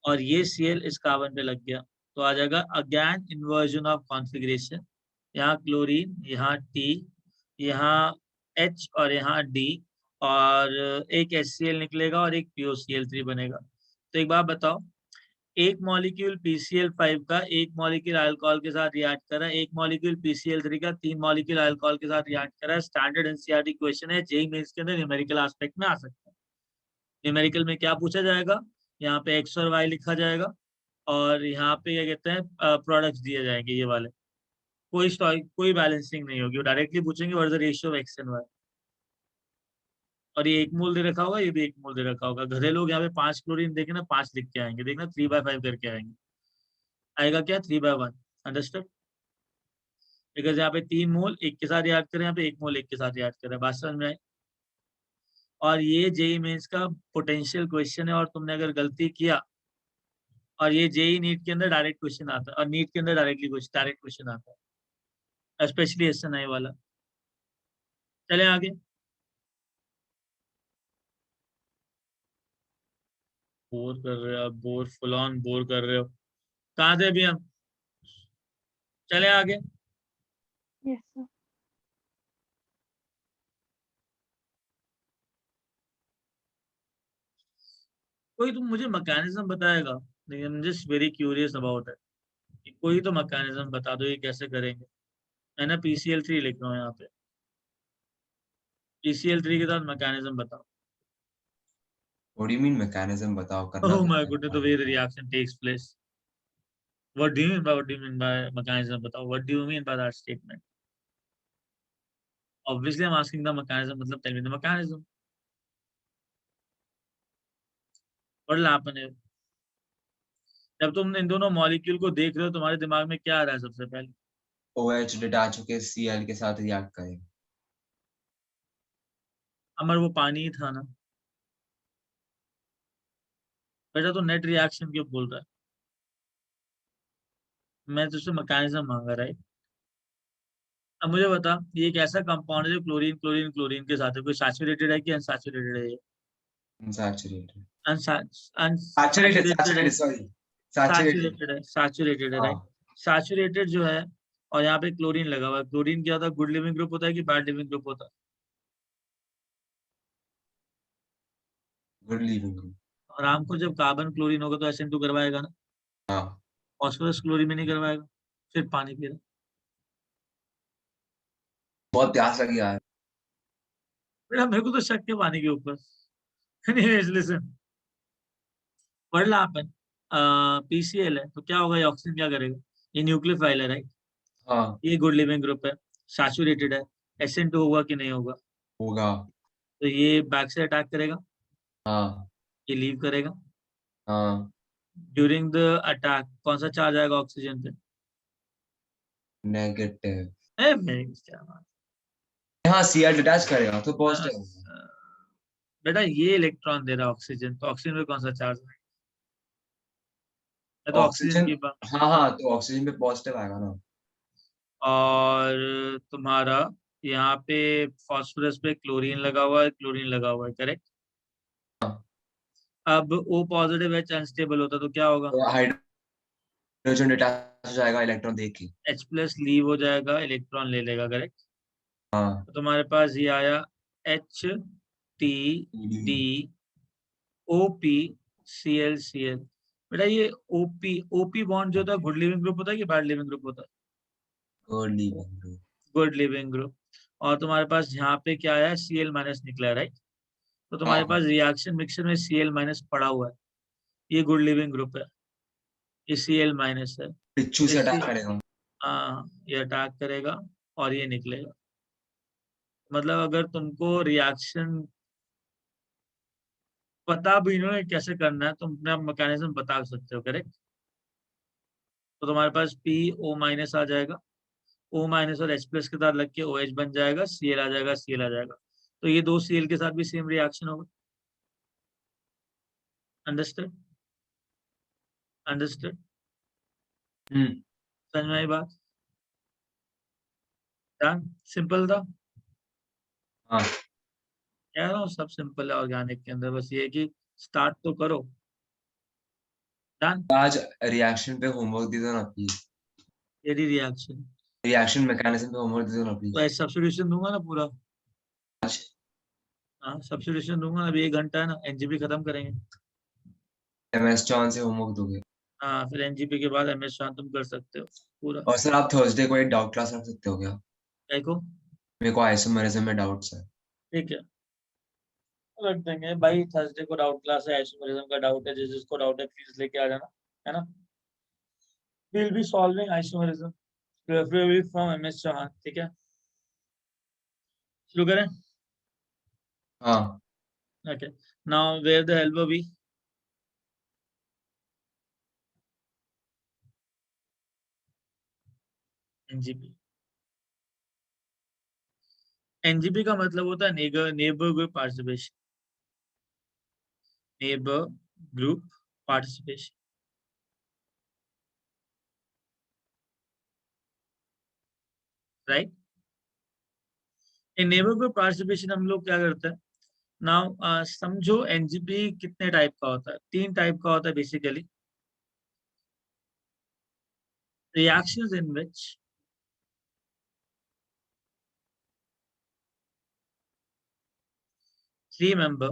और ये Cl इस कार्बन पे लग गया, तो आ जाएगा अगेन इन्वर्जन ऑफ कॉन्फ़िगरेशन, यहाँ क्लोरीन, यहाँ T, यहाँ H और यहाँ D, और एक HCl निकलेगा और एक POCl3 बनेगा। तो एक बात बताओ, एक मॉलिक्यूल PCl5 का 1 मॉलिक्यूल अल्कोहल के साथ रिएक्ट कर रहा है, एक मॉलिक्यूल PCl3 का 3 मॉलिक्यूल अल्कोहल के साथ रिएक्ट कर रहा है, स्टैंडर्ड एनसीईआरटी क्वेश्चन है, जेईई मेंस के अंदर न्यूमेरिकल एस्पेक्ट में आ सकता है। न्यूमेरिकल में क्या पूछा जाएगा, यहाँ पे एक्स और वाई लिखा जाएगा, और यहाँ पे क्या कहते हैं प्रोडक्ट्स दिए जाएंगे, ये वाले कोई बैलेंसिंग नहीं होगी, वो डायरेक्टली पूछेंगे what is the ratio of X and Y, और ये 1 मोल दे रखा होगा, ये भी 1 मोल दे रखा होगा, गधे लोग यहाँ पे 5 क्लोरीन देखे ना, 5 लिख के आएंगे, देखना 3/5 करके आएंगे, आएगा क्या 3/1, अंडरस्टूड, बिकॉज यहाँ पे 3 मोल एक के साथ याद करें, यहाँ पे 1 मोल एक के साथ याद करें, बात समझ में आई। और ये जेईई मेंस का पोटेंशियल क्वेश्चन है, और तुमने अगर गलती किया, और ये जेईई नीट के अंदर डायरेक्ट क्वेश्चन आता है, और नीट के अंदर डायरेक्ट क्वेश्चन आता है, स्पेशली एसएनआई वाला। चले आगे, बोर कर रहे हो, बोर फुल ऑन बोर कर रहे हो, कहाँ थे अभी हम, चले आगे। Yes, sir. कोई तुम मुझे मैकेनिज्म बताएगा, I am just very curious about it, कोई तो मैकेनिज्म बता दो ये कैसे करेंगे। मैं ना PCl3 लिख रहा हूँ यहाँ पे, PCl3 के साथ मैकेनिज्म बताओ। What do you mean mechanism बताओ, करना Oh क्या my है? goodness, the way the reaction takes place. What do you mean by mechanism बताओ, what do you mean by that statement? Obviously I'm asking the mechanism, मतलब tell me the mechanism. What will happen if जब तुम इन दोनों molecule को देख रहे हो तुम्हारे दिमाग में क्या आ रहा है सबसे पहले? OH डिटैच होके Cl के साथ रिएक्ट करेगा। अमर वो पानी ही था ना बेटा, तो नेट रिएक्शन क्यों बोल रहा है? मैं तुझसे मैकेनिज्म मांगा, राइट? अब मुझे बता, ये एक ऐसा कंपाउंड है जो क्लोरीन क्लोरीन क्लोरीन के साथ है, कोई सैचुरेटेड है कि अनसैचुरेटेड है? ये Unsaturated, अनसैचुरेटेड है, saturated, sorry, saturated। सैचुरेटेड है, सैचुरेटेड है, हाँ, राइट? सैचुरेटेड जो है, और यहाँ पे क्लोरीन लगा हुआ है। क्लोरीन क्या होता है? गुड लिविंग ग्रुप होता है कि बैड लिविंग ग्रुप होता है? good leaving group। और आम को जब कार्बन क्लोरीन होगा तो SN2 करवाएगा ना, हाँ, फास्फोरस क्लोरीन में नहीं करवाएगा, फिर पानी पी रहा। बहुत प्यास लगी यार। बेटा मेरे को तो शक है पानी के ऊपर। Anyways, listen, what will happen? PCl है तो क्या होगा? ये ऑक्सीजन क्या करेगा? ये न्यूक्लियोफाइल है, राइट? हाँ, ये गुड लिविंग ग्रुप है, सैचुरेटेड है, SN2 होगा कि नहीं होगा? होगा। तो ये बैक से अटैक करेगा, हाँ, ये लीव करेगा। हाँ, ड्यूरिंग द अटैक कौन सा चार्ज आएगा ऑक्सीजन पे? नेगेटिव। मेरे क्या बात हाँ, Cl डिटैच करेगा तो है। पॉजिटिव होगा। बेटा ये इलेक्ट्रॉन दे रहा है ऑक्सीजन, तो ऑक्सीजन पे कौन सा चार्ज आएगा? मैं तो ऑक्सीजन ऑक्सीजन, की बात। हाँ हाँ, तो ऑक्सीजन पे पॉजिटिव आएगा ना। और तुम्हारा यहाँ पे फास्फोरस पे क्लोरीन लगा हुआ है, क्लोरीन लगा हुआ है, करेक्ट? अब O पॉजिटिव एच अनस्टेबल होता तो क्या होगा? तो हाइड्रोजन डिटैच हो जाएगा इलेक्ट्रॉन देख के। H प्लस लीव हो जाएगा, इलेक्ट्रॉन ले लेगा, करेक्ट? हाँ, तो तुम्हारे पास ये आया H D O P C L. बेटा ये ओपी बॉन्ड जो होता है गुड लिविंग ग्रुप होता है कि बैड लिविंग ग्रुप होता है? Good leaving group. Good leaving group. और तुम्हारे पास यहाँ पे क्या आया? Cl माइनस निकला है, राइट? तो तुम्हारे हाँ, पास रिएक्शन मिक्सचर में Cl माइनस पड़ा हुआ है, ये गुड लिविंग ग्रुप है, ये Cl माइनस है। पिच्चू से इसी अटैक करेगा। हाँ, ये अटैक करेगा और ये निकलेगा। मतलब अगर तुमको रिएक्शन पता भी नहीं है कैसे करना है, तुम अपना मैकेनिज्म बता सकते हो, करेक्ट? तो तुम्हारे पास PO माइनस आ जाएगा, O माइनस और H प्लस के साथ लग के OH बन जाएगा, Cl आ जाएगा, Cl आ जाएगा। तो ये दो Cl के साथ भी सेम रिएक्शन होगा। अंडरस्टूड? अंडरस्टूड? हम्म। समझ में आई बात? डन? सिंपल था। हाँ, कह रहा हूँ सब सिंपल है ऑर्गेनिक के अंदर, बस ये है कि स्टार्ट तो करो। डन? आज रिएक्शन पे होमवर्क दे दो ना प्लीज। ये रिएक्शन रिएक्शन मैकेनिज्म पे होमवर्क दे दो ना तो प्लीज। ऐसे सब्स्टिट्यूशन दूंगा ना पूरा। आज हाँ सब्स्टिट्यूशन दूंगा, अभी 1 घंटा है ना, एनजीपी खत्म करेंगे। MS चौहान से होमवर्क दोगे। हाँ फिर एनजीपी के बाद MS शांत तुम कर सकते हो पूरा। और सर आप थर्सडे को एक डाउट क्लास रख सकते हो क्या? देखो मेरे को आइसोमेरिज्म में डाउट्स है। ठीक है, रख देंगे भाई। थर्सडे को डाउट क्लास है, आइसोमेरिज्म का डाउट है, जिसको डाउट है प्लीज लेके आ जाना, है ना? We will be solving isomerism preferably from MS Chauhan, ठीक है? शुरू करें? हाँ, okay, now where the help be. NGP, NGP का मतलब होता है neighbour group participation, neighbour group participation, right? In neighbour group participation हम लोग क्या करते हैं? नाउ समझो एनजीपी कितने टाइप का होता है? 3 टाइप का होता है basically. Reactions in which 3 member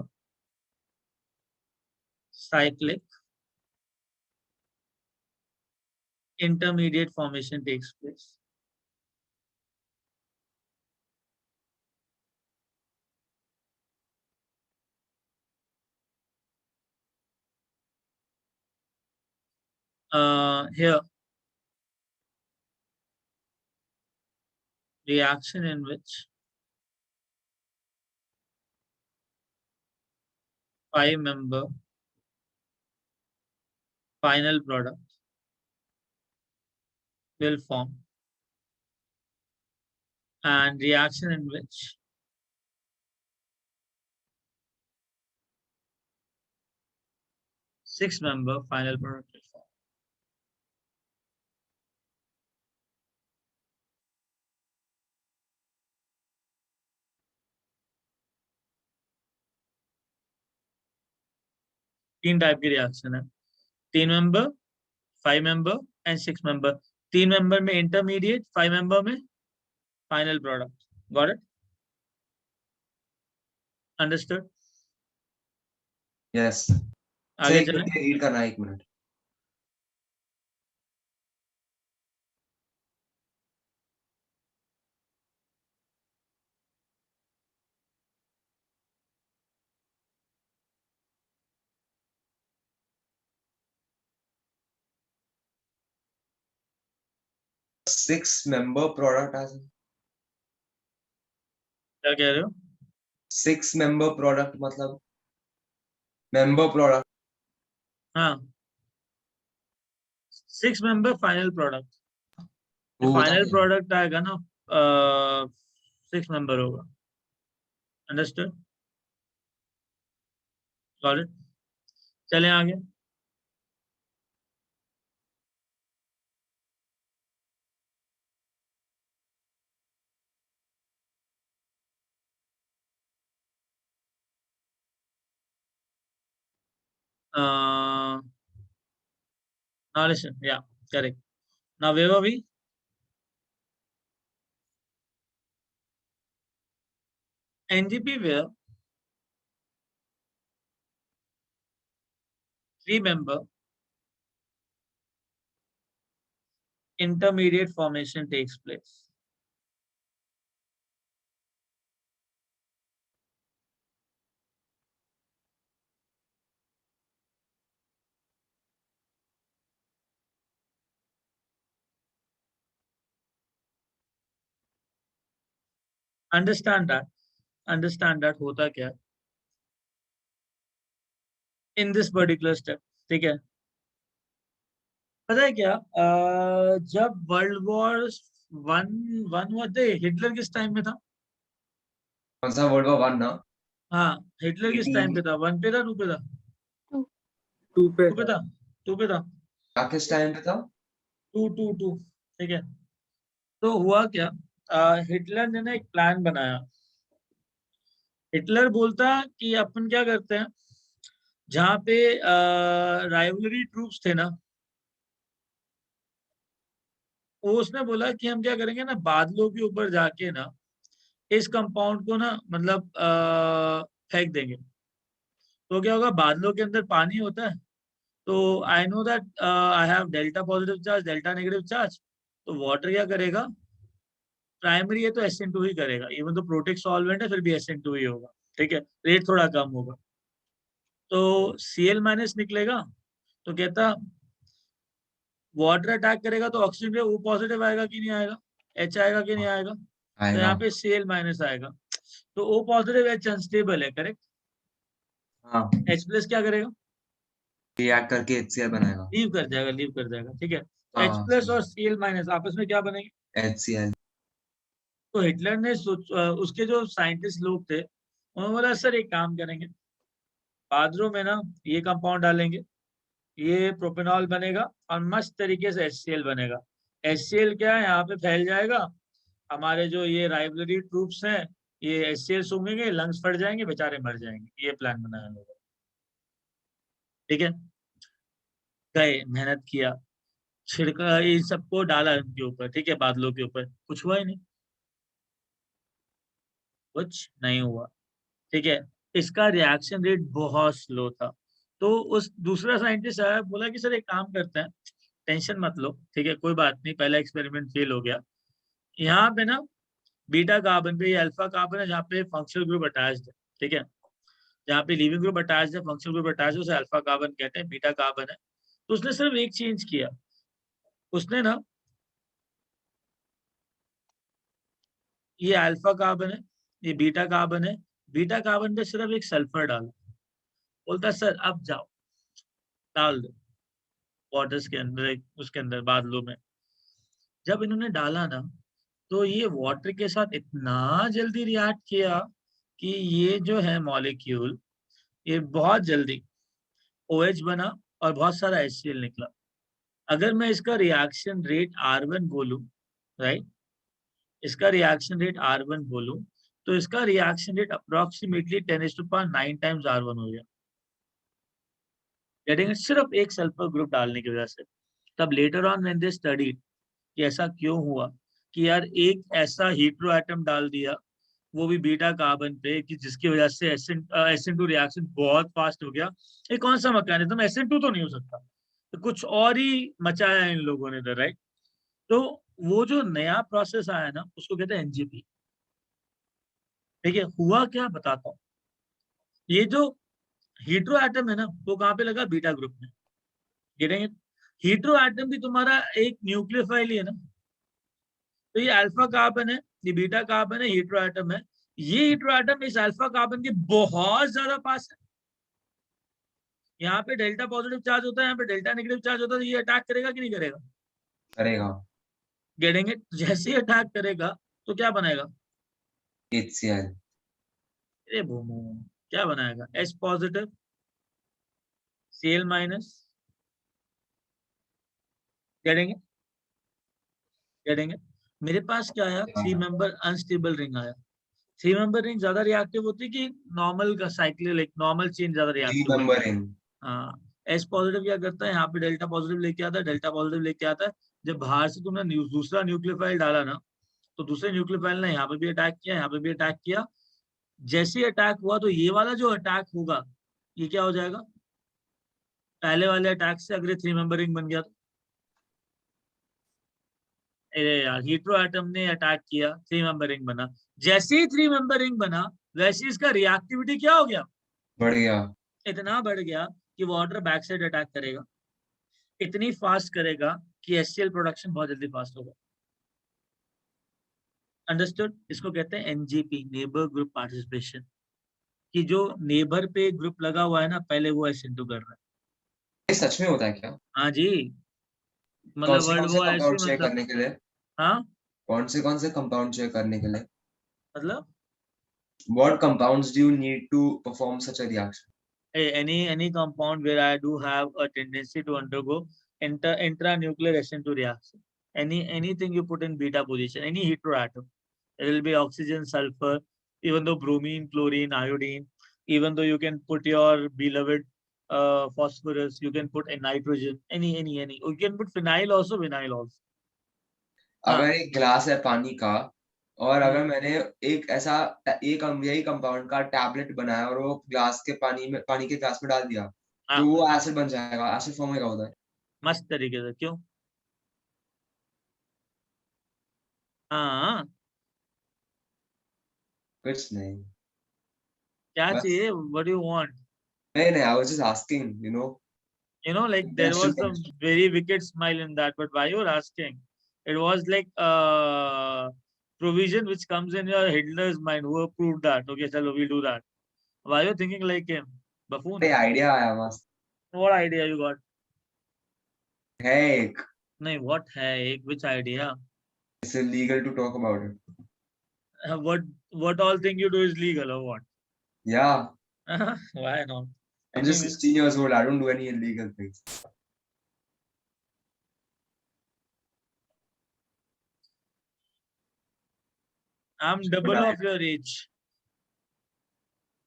cyclic intermediate formation takes place. Here, reaction in which 5 member final product will form, and reaction in which six-member final product will form. तीन type की reaction है, 3 member, 5 member and 6 member. 3 member में intermediate, 5 member में final product. Got it? Understood? Yes आगे सही, चलें। Read करना है 1 मिनट। सिक्स मेंबर प्रोडक्ट आ, क्या कह रहे हो? 6 मेंबर प्रोडक्ट मतलब मेंबर प्रोडक्ट। हाँ, 6 मेंबर फाइनल प्रोडक्ट। वो होता फाइनल क्या है? प्रोडक्ट आएगा ना 6 मेंबर होगा। अंडरस्टूड? Got it? चलें आगे। Now listen, yeah, correct. Now where were we? NGP where 3 member intermediate formation takes place. Understand that. Understand that होता क्या है in this particular step. ठीक है? पता है क्या, जब वर्ल्ड वॉर वन हुआ थे, हिटलर किस टाइम में था? कौन सा वर्ल्ड वॉर 1 ना? हाँ, हिटलर किस टाइम पे था? 1 पे था, 2 पे था? 2 पे 2 पे था, 2 पे था, क्या किस टाइम पे था? 2 ठीक है। तो हुआ क्या, हिटलर ने ना एक प्लान बनाया। हिटलर बोलता कि अपन क्या करते हैं, जहाँ पे राइवलरी ट्रूप्स थे ना, वो उसने बोला कि हम क्या करेंगे ना, बादलों के ऊपर जाके ना इस कंपाउंड को ना मतलब फेंक देंगे। तो क्या होगा, बादलों के अंदर पानी होता है, तो I know that I have delta positive charge, delta negative charge. तो वाटर क्या करेगा, प्राइमरी है तो SN2 ही करेगा, इवन तो प्रोटेक सॉल्वेंट है फिर भी SN2 ही होगा। ठीक है, रेट थोड़ा कम होगा। तो Cl माइनस निकलेगा, तो कहता वाटर अटैक करेगा तो ऑक्सीजन पे O पॉजिटिव आएगा कि नहीं आएगा, H आएगा कि नहीं आएगा? तो आएगा। यहाँ पे Cl माइनस आएगा, तो O पॉजिटिव H अनस्टेबल है, करेक्ट? हाँ, H प्लस क्या करेगा, रिएक्ट करके HCl बनाएगा। लीव कर जाएगा, लीव कर जाएगा। ठीक है, H हाँ, प्लस और Cl माइनस आपस में क्या बनेंगे? HCl। तो हिटलर ने उसके जो साइंटिस्ट लोग थे, उन्होंने बोला सर एक काम करेंगे, बादलों में ना ये कंपाउंड डालेंगे, ये प्रोपेनॉल बनेगा और मस्त तरीके से HCl बनेगा। HCl क्या है, यहाँ पे फैल जाएगा, हमारे जो ये राइवलरी ट्रूप्स हैं ये HCl सूंघेंगे, लंग्स फट जाएंगे, बेचारे मर जाएंगे। ये प्लान बनाया लोगों ने। ठीक है, गए, मेहनत किया, छिड़का, इन सबको डाला उनके ऊपर, ठीक है, बादलों के ऊपर, कुछ हुआ ही नहीं, कुछ नहीं हुआ। ठीक है, इसका रिएक्शन रेट बहुत स्लो था। तो उस दूसरा साइंटिस्ट आया, बोला कि सर एक काम करते हैं, टेंशन मत लो, ठीक है, कोई बात नहीं, पहला एक्सपेरिमेंट फेल हो गया। यहाँ पे ना बीटा कार्बन पे, ये अल्फा कार्बन है जहाँ पे फंक्शनल ग्रुप अटैच्ड है। ठीक है, जहाँ पे लिविंग ग्रुप अटैच्ड है, फंक्शनल ग्रुप अटैच्ड है, उसे अल्फा कार्बन कहते हैं, बीटा कार्बन है। तो उसने सिर्फ एक चेंज किया, उसने ना ये अल्फा कार्बन है, ये बीटा कार्बन है, बीटा कार्बन पे सिर्फ एक सल्फर डाला। बोलता है सर अब जाओ डाल दो। वाटर्स के अंदर, उसके अंदर बादलों में। जब इन्होंने डाला ना, तो ये वाटर के साथ इतना जल्दी रिएक्ट किया कि ये जो है मॉलिक्यूल, ये बहुत जल्दी OH बना और बहुत सारा HCl निकला। अगर मैं इसका रिएक्शन रेट R1 बोलूं, राइट, इसका रिएक्शन रेट R1 बोलूं, तो इसका reaction rate approximately 10⁹ times R1 हो गया। Getting it? सिर्फ एक सल्फर ग्रुप डालने की वजह से। तब later on when they studied कि ऐसा क्यों हुआ, कि यार एक ऐसा हीट्रो एटम डाल दिया, वो भी बीटा कार्बन पे, कि जिसकी वजह से SN2 रिएक्शन बहुत फास्ट हो गया। ये कौन सा मैकेनिज्म? SN2 तो नहीं हो सकता, तो कुछ और ही मचाया इन लोगों ने इधर, राइट। तो वो जो नया प्रोसेस आया ना, उसको कहते हैं NGP। ठीक है, हुआ क्या बताता हूँ। ये जो हीट्रो एटम है ना, वो कहाँ पे लगा? बीटा ग्रुप में। गिरेंगे? हीट्रो एटम भी तुम्हारा एक न्यूक्लियोफाइल ही है ना। तो ये अल्फा कार्बन है, ये बीटा कार्बन है, हीट्रो एटम है। ये हीट्रो एटम इस अल्फा कार्बन के बहुत ज्यादा पास है। यहाँ पे डेल्टा पॉजिटिव चार्ज होता है, यहाँ पे डेल्टा नेगेटिव चार्ज होता है, तो ये अटैक करेगा कि नहीं करेगा? करेगा। गिरेंगे? जैसे ही अटैक करेगा तो क्या बनाएगा? HCl। अरे भूमो, क्या बनाएगा? H positive, Cl minus. गिरेंगे? गिरेंगे? मेरे पास क्या आया? 3 मेंबर अनस्टेबल रिंग आया। 3 मेंबर रिंग ज्यादा रिएक्टिव होती है कि नॉर्मल का साइक्लिक, लाइक नॉर्मल चेन ज्यादा रिएक्टिव होती है? नंबरिंग। हाँ। H पॉजिटिव क्या करता है? यहाँ पे डेल्टा पॉजिटिव लेके आता है, डेल्टा पॉजिटिव लेके आता है। जब बाहर से तुमने दूसरा न्यूक्लियोफाइल डाला ना, तो दूसरे न्यूक्लियोफाइल ने यहाँ पे भी अटैक किया, यहाँ पे भी अटैक किया। जैसे ही अटैक हुआ, तो ये वाला जो अटैक होगा, ये क्या हो जाएगा? पहले वाले अटैक से अगर 3 मेंबर रिंग बन गया तो, अरे यार, हीट्रो एटम ने अटैक किया, 3 मेंबर रिंग बना। जैसे ही 3 मेंबर रिंग बना, वैसे ही इसका रिएक्टिविटी क्या हो गया? बढ़ गया। इतना बढ़ गया कि वाटर बैक साइड अटैक करेगा। इतनी फास्ट करेगा कि HCl प्रोडक्शन बहुत जल्दी फास्ट होगा। अंडरस्टूड? इसको कहते हैं NGP, नेबर ग्रुप पार्टिसिपेशन। कि जो नेबर पे ग्रुप लगा हुआ है ना, पहले वो SN2 कर रहा है। ये सच में होता है क्या? हाँ जी, मतलब कौन वर्ल्ड से वो ऐसे, कंपाउंड चेक मतलब। करने के लिए? हाँ, कौन से कंपाउंड चेक करने के लिए? मतलब What compounds do you need to perform such a reaction? any compound where I do have a tendency to undergo intranuclear SN2 reaction. Anything you put in beta position, any heteroatom, it will be oxygen, sulfur, even though bromine, chlorine, iodine, even though you can put your beloved phosphorus, you can put a nitrogen, any. You can put phenyl also, vinyl also. अगर हाँ। एक glass है पानी का, और अगर हम्म, मैंने एक ऐसा यही कंपाउंड का टैबलेट बनाया और वो ग्लास के पानी के ग्लास में डाल दिया, तो हाँ, वो एसिड बन जाएगा, एसिड फॉर्म होगा उधर। मस्त तरीके से। क्यों? हाँ, कुछ नहीं, क्या बस। चाहिए? What do you want? नहीं, I was just asking, you know, Like there natural was some chemistry. very wicked smile in that, but why you're asking? It was like provision which comes in your Hitler's mind. Who approved that? Okay, chalo, we'll do that. Why you thinking like him? Buffoon. नहीं, idea आया मस्त What idea you got? है एक। No, what hai? Which idea? It's illegal to talk about it. What all thing you do is legal or what? Yeah, Why not? I'm just Anyway, 16 years old. I don't do any illegal things. I'm But double of your age.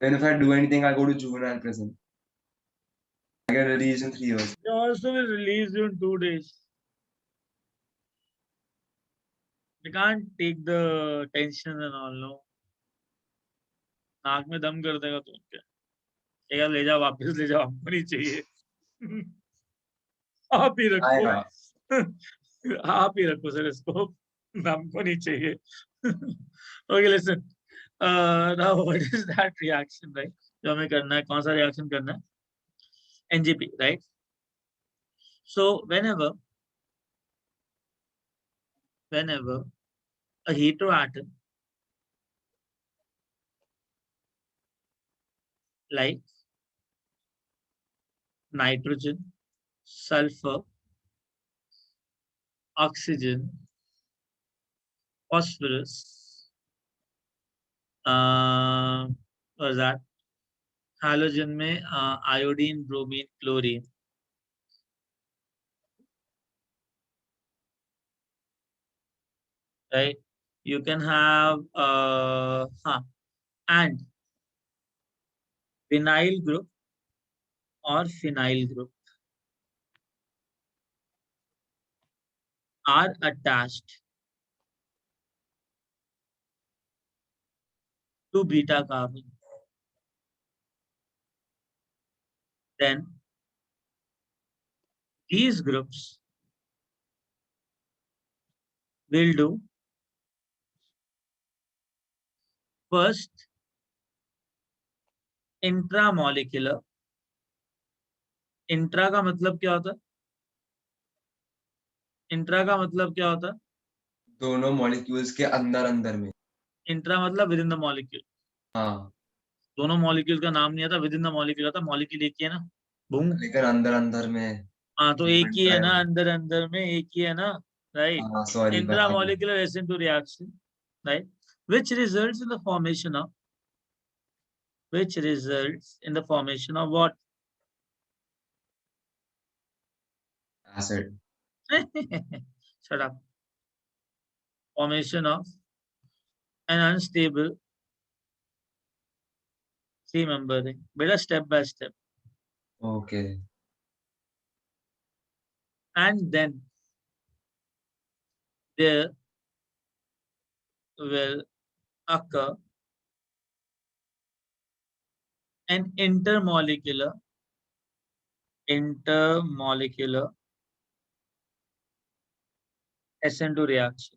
then if I do anything, I go to juvenile prison. I get released in 3 years. They also will release you in 2 days. You can't take the tension and all, no. नाक में दम कर देगा तो क्या? कहेगा ले जाओ, वापस ले जाओ, हमको नहीं चाहिए। आप ही रखो। आएगा। आप ही रखो सर इसको, हमको नहीं चाहिए। Okay, listen, now what is that reaction, right? जो हमें करना है, कौन सा रिएक्शन करना है? NGP, right? So whenever a heteroatom like nitrogen, sulfur, oxygen, phosphorus, was that halogen में iodine, bromine, chlorine. Right? You can have and vinyl group or phenyl group are attached to beta carbon. Then these groups will do first intramolecular. Intra का मतलब क्या होता है? Intra का मतलब क्या होता है? दोनों मॉलिक्यूल्स के अंदर अंदर में। इंट्रा मतलब विद इन द मॉलिक्यूल। हाँ दोनों मॉलिक्यूल का नाम नहीं आता, विद इन द मॉलिक्यूल आता। मॉलिक्यूल एक ही है ना, बूम। लेकिन अंदर अंदर में हाँ तो एक ही है ना, movement अंदर अंदर में एक ही है ना, राइट। हाँ sorry intra molecular acid reaction, right, which results in the formation of what? Acid. Shut up. Formation of an unstable three member ring. बेटा step by step. Okay And then there will occur an intermolecular SN2 reaction,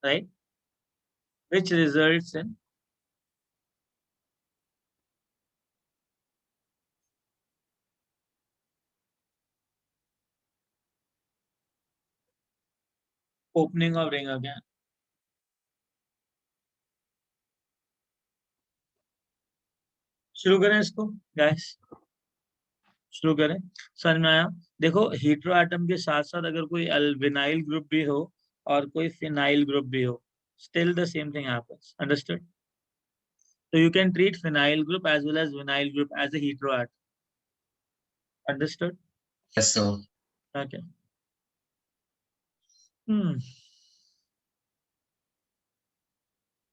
right, which results in opening of ring again. शुरू करें इसको guys, शुरू करें। समझ में आया? देखो हीट्रो एटम के साथ साथ अगर कोई विनाइल ग्रुप भी हो और कोई फिनाइल ग्रुप भी हो, still the same thing happens. Understood? So you can treat phenyl group as well as vinyl group as a hetero atom. Understood? Yes sir. Okay.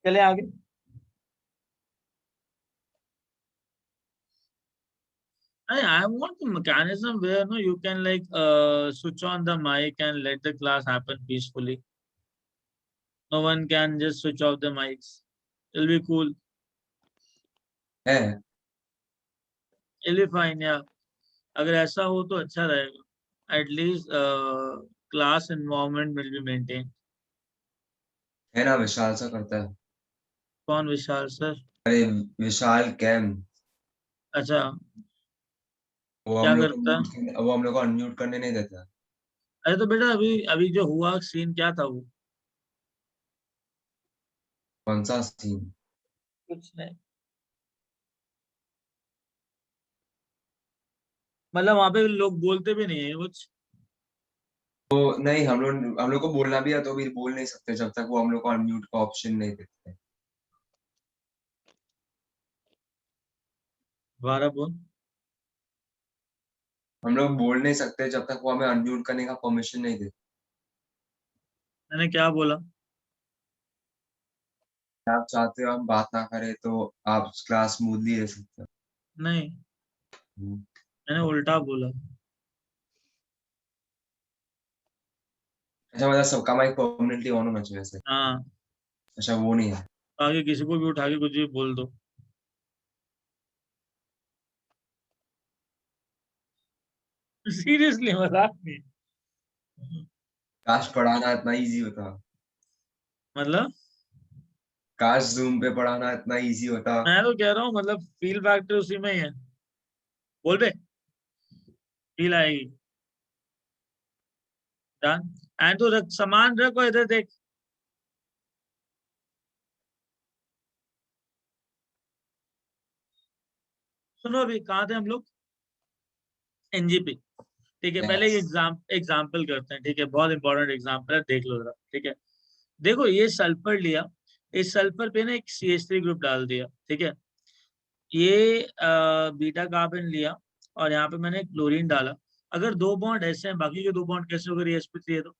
चले आगे। I want the mechanism where no you can like switch on the mic and let the class happen peacefully. No one can just switch off the mics. It'll be cool. है It'll be fine, yeah. अगर ऐसा हो तो अच्छा रहेगा. At least class environment will be maintained. है ना, विशाल सा करता है। कौन विशाल सर? अरे विशाल कैम, अच्छा, वो क्या हम लोग करता है? वो हम लोग को अनम्यूट करने नहीं देता। अरे तो बेटा अभी अभी जो हुआ सीन क्या था वो? कौन सा सीन? कुछ नहीं, मतलब वहां पे लोग बोलते भी नहीं है कुछ। तो नहीं, हम लोग को बोलना भी है तो भी बोल नहीं सकते जब तक वो हम लोग को अनम्यूट का ऑप्शन नहीं देते। दोबारा बोल। हम लोग बोल नहीं सकते जब तक वो हमें अनम्यूट करने का परमिशन नहीं देते। मैंने क्या बोला? आप चाहते हो हम बात ना करें तो आप क्लास स्मूथली ले सकते नहीं, हो। मैंने उल्टा बोला। अच्छा मतलब सबका माइक परमानेंटली ऑन होना चाहिए वैसे? हाँ, अच्छा वो नहीं है। आगे किसी को भी उठा के कुछ भी बोल दो। सीरियसली मजाक नहीं। काश पढ़ाना इतना इजी होता। मतलब काश जूम पे पढ़ाना इतना इजी होता। मैं तो कह रहा हूँ, मतलब फील फैक्टर उसी में ही है। बोल बे, फील आएगी। डन। एंड तो रख, सामान रखो इधर देख। सुनो अभी कहाँ थे हम लोग? एनजीपी। ठीक है, पहले Yes. एग्जाम्पल करते हैं, ठीक है, बहुत इंपॉर्टेंट एग्जाम्पल है, देख लो जरा, ठीक है। देखो ये सल्फर लिया, इस सल्फर पे ना एक CH3 ग्रुप डाल दिया, ठीक है। ये बीटा कार्बन लिया और यहाँ पे मैंने क्लोरीन डाला। अगर दो बॉन्ड ऐसे हैं, बाकी के दो बॉन्ड कैसे होगा sp3 है तो?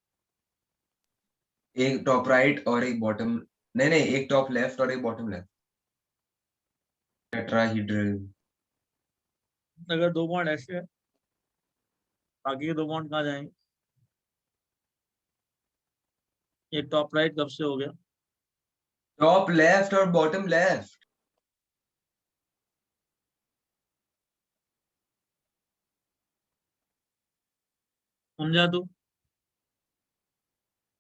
एक टॉप राइट और एक बॉटम, नहीं एक टॉप लेफ्ट और एक बॉटम लेफ्ट, टेट्राहीड्रल। अगर दो बॉन्ड ऐसे हैं, बाकी के दो बॉन्ड कहाँ जाएंगे? ये टॉप राइट कब से हो गया? टॉप लेफ्ट और बॉटम लेफ्ट। समझा तू?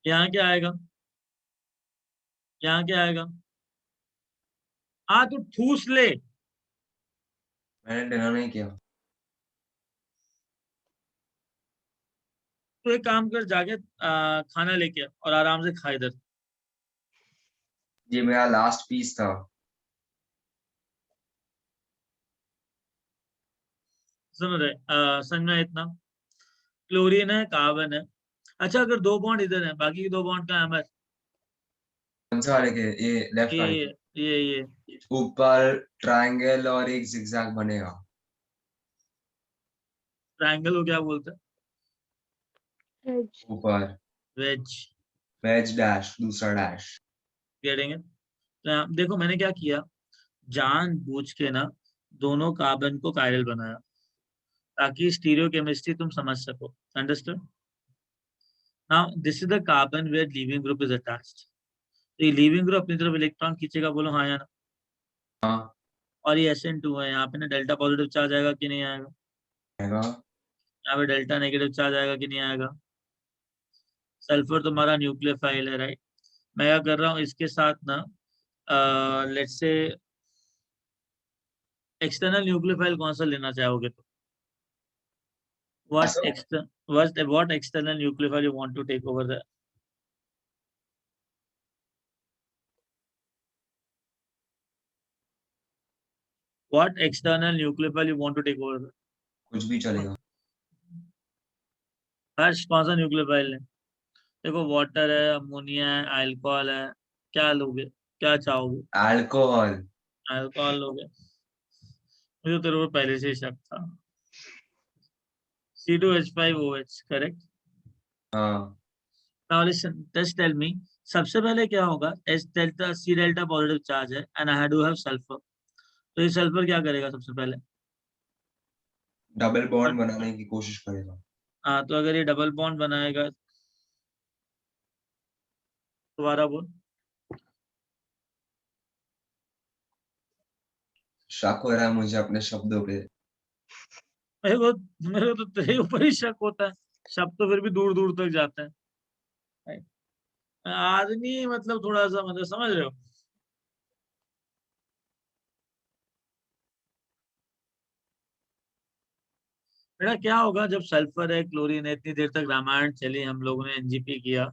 यहाँ क्या आएगा? यहाँ क्या आएगा? तू ठूस ले। मैंने डिनर नहीं किया। तो एक काम कर, जाके खाना लेके आ और आराम से खा इधर। ये मेरा लास्ट पीस था। सुन रहे, समझना इतना, क्लोरीन है, कार्बन है। अच्छा, अगर दो बॉन्ड इधर है, बाकी के दो बॉन्ड का है? कौन से वाले के? ये लेफ्ट वाले के? ये ऊपर ट्रायंगल और एक जिगजैग बनेगा। ट्रायंगल को क्या बोलते हैं? Wedge. ऊपर वेज। वेज डैश, दूसरा डैश। करेंगे तो देखो मैंने क्या किया, जानबूझ के ना दोनों कार्बन को कायरल बनाया, ताकि स्टीरियो केमिस्ट्री तुम समझ सको। Understood? Now this is the carbon where leaving group is attached. तो ये लीविंग ग्रुप अपनी तरफ इलेक्ट्रॉन खींचेगा, बोलो हाँ या ना? हाँ और ये SN2 है, यहाँ पे ना डेल्टा पॉजिटिव चार्ज आएगा कि नहीं आएगा? आएगा। यहाँ पे डेल्टा नेगेटिव चार्ज आएगा कि नहीं आएगा? सल्फर तुम्हारा न्यूक्लियोफाइल है, राइट। मैं क्या कर रहा हूँ, इसके साथ ना लेट्स से एक्सटर्नल न्यूक्लियोफाइल कौन सा लेना चाहोगे तो? what external nucleophile you want to take over there? What external nucleophile you want to take over there? कुछ भी चलेगा। हर्ष, कौन सा न्यूक्लियोफाइल है? देखो वाटर है, अमोनिया है, अल्कोहल है, क्या लोगे, क्या चाहोगे? अल्कोहल। अल्कोहल लोगे? मुझे तेरे को पहले से ही शक था। C2H5OH, correct. हाँ Now listen, just tell me, सबसे पहले क्या होगा? C डेल्टा पॉजिटिव चार्ज है and I do have sulfur, तो ये सल्फर क्या करेगा सबसे पहले? डबल बॉन्ड बनाने की कोशिश करेगा। हाँ, तो अगर ये डबल बॉन्ड बनाएगा, दोबारा बोल। शक हो रहा है मुझे अपने शब्दों पे। मेरे को तो तेरे ऊपर ही शक होता है, शब्द तो फिर भी दूर दूर तक जाते हैं। आदमी मतलब थोड़ा सा, मतलब समझ रहे हो? बेटा क्या होगा जब सल्फर है, क्लोरीन है, इतनी देर तक रामायण चली, हम लोगों ने NGP किया,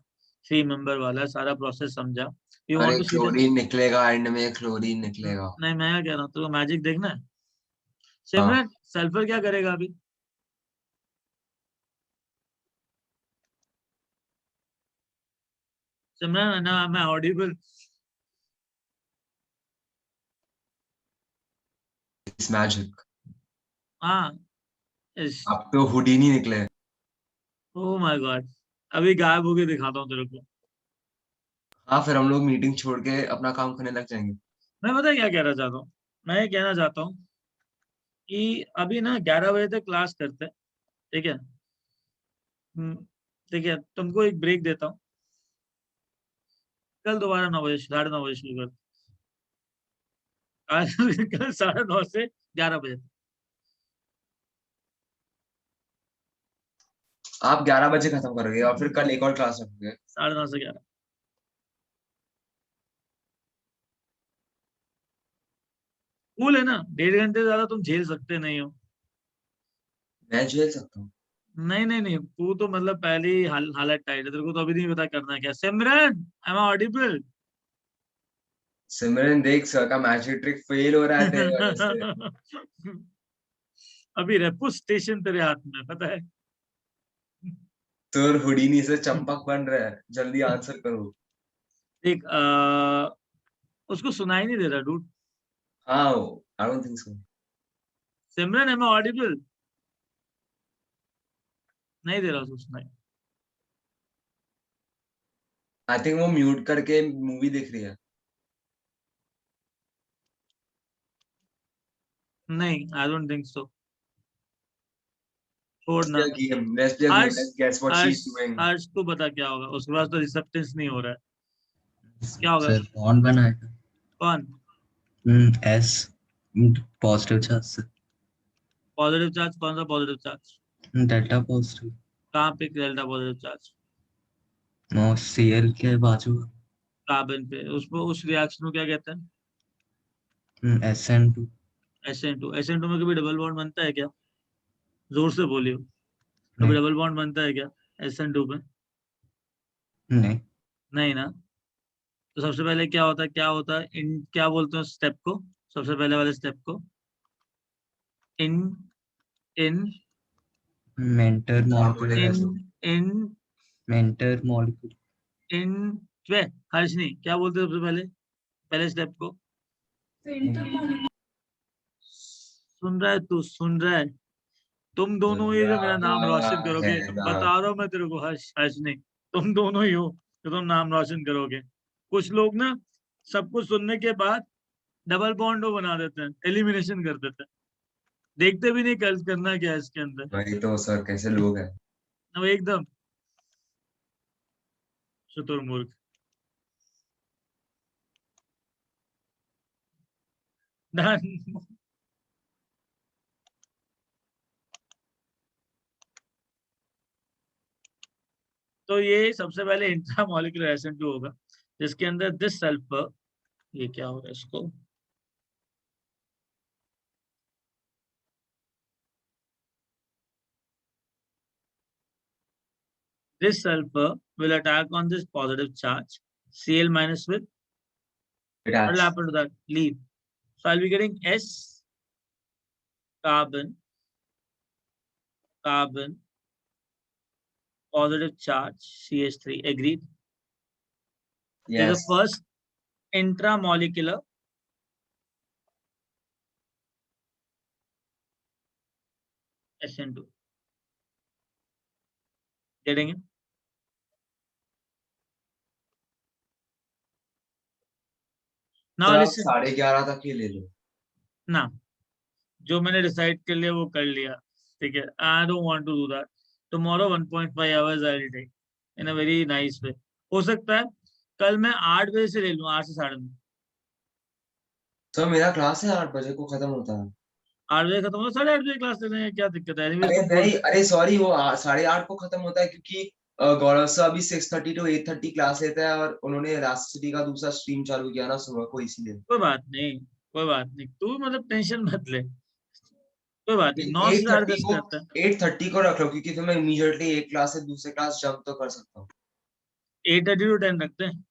3 मेंबर वाला सारा प्रोसेस समझा। यू वांट अरे टू सी द? क्लोरीन निकलेगा, एंड में क्लोरीन निकलेगा। नहीं, मैं क्या कह रहा हूँ, तो मैजिक देखना है। हाँ सिमरन, सल्फर क्या करेगा अभी? सिमरन, ना मैं ऑडिबल? It's magic. हाँ, इस, अब तो हुडीनी निकले। ओह माय गॉड, अभी गायब होके दिखाता हूँ तेरे को। हाँ फिर हम लोग मीटिंग छोड़ के अपना काम करने लग जाएंगे। मैं पता है क्या कहना चाहता हूँ? मैं ये कहना चाहता हूँ कि अभी ना 11 बजे तक क्लास करते हैं, ठीक है? ठीक है, तुमको एक ब्रेक देता हूँ, कल दोबारा 9 बजे, 9:30 बजे शुरू कर। आज कल 9:30 से 11 बजे। आप 11 बजे खत्म करोगे और फिर कल एक और क्लास रखोगे? 9:30 से 11। कूल है ना? 1.5 घंटे ज्यादा तुम झेल सकते नहीं हो। मैं झेल सकता हूँ। नहीं नहीं नहीं, तू तो मतलब पहले ही हालत टाइट है, तेरे को तो अभी नहीं पता करना है क्या। सिमरन, एम आई ऑडिबल? सिमरन देख, सर का मैजिक ट्रिक फेल हो रहा है तेरे वजह से। अभी रेपो स्टेशन तेरे हाथ में, पता है? तो हुडीनी से चंपक बन रहा है, जल्दी आंसर करो। देख उसको सुनाई नहीं दे रहा डूड। हाँ, I don't think so. Simran am audible? नहीं दे रहा उसको सुनाई। आई थिंक वो म्यूट करके मूवी देख रही है। नहीं, आई डोंट थिंक सो। छोड़ना। Let's play a game. Harsh Let's guess what Harsh she's doing. हर्ष तू बता क्या होगा, उसके पास तो रिसेप्टेंस नहीं हो रहा है। क्या होगा? सर बॉन्ड बनाएगा। कौन? एस पॉजिटिव चार्ज से। Positive charge? कौन सा पॉजिटिव चार्ज? Delta positive. कहाँ पे delta positive charge? No Cl के बाजू। कार्बन पे। उसको उस रिएक्शन को क्या कहते हैं? SN2। SN2। SN2 में कभी डबल बॉन्ड बनता है क्या? जोर से बोलियो। कभी नहीं डबल बॉन्ड बनता है क्या SN2 में? नहीं। नहीं ना। तो सबसे पहले क्या होता है, क्या होता है इन, क्या बोलते हैं स्टेप को, सबसे पहले वाले स्टेप को? In in mentor molecular in acid. In mentor molecule. In way Harsh नहीं, क्या बोलते हैं सबसे पहले, पहले स्टेप को? सुन रहा है तू? सुन रहा है? तुम दोनों ही जो मेरा नाम रोशन करोगे, बता रहा हूँ मैं तेरे को हर्ष, हर्ष नहीं, तुम दोनों ही हो जो तुम नाम रोशन करोगे। कुछ लोग ना सब कुछ सुनने के बाद डबल बॉन्ड बना देते हैं, एलिमिनेशन कर देते हैं, देखते भी नहीं कल करना क्या है इसके अंदर। वही तो सर, कैसे लोग हैं। अब एकदम शुतुरमुर्ग। Done. तो ये सबसे पहले इंट्रामोलिकुलर SN2 होगा, जिसके अंदर दिस सल्फर, ये क्या होगा इसको, this sulfur will attack on this positive charge, Cl minus with, what will happen to that? Leave. So I'll be getting S carbon, carbon, positive charge, CH3. Agreed? This is Yes. the first intramolecular SN2. Getting it? Now sir आप listen. 11:30 तक ही ले लो। ना, जो मैंने decide कर लिया वो कर लिया, ठीक है। I don't want to do that. Tomorrow 1.5 hours I will take in a very nice way. हो सकता है कल मैं 8 बजे से ले लूं, 8 से 9:30। सर मेरा क्लास है 8 बजे को खत्म होता है। 8 बजे खत्म होगा, 8:30 बजे क्लास लेने में क्या दिक्कत है? एनीवेज अरे तुम बोल, नहीं, अरे सॉरी, वो 8:30 को खत्म होता है क्योंकि गौरव सर अभी 6:30 to 8:30 क्लास लेता है और उन्होंने इलास्टिसिटी का दूसरा स्ट्रीम चालू किया ना सुबह को, इसीलिए। कोई बात नहीं, कोई बात नहीं, तू मतलब टेंशन मत ले, कोई बात नहीं। 9 से 8:30 10:30 को करते हैं। 8:30 को रख लो क्योंकि फिर मैं इमीडिएटली एक क्लास से दूसरे क्लास जंप तो कर सकता हूँ। 8:30 to 10 रखते हैं।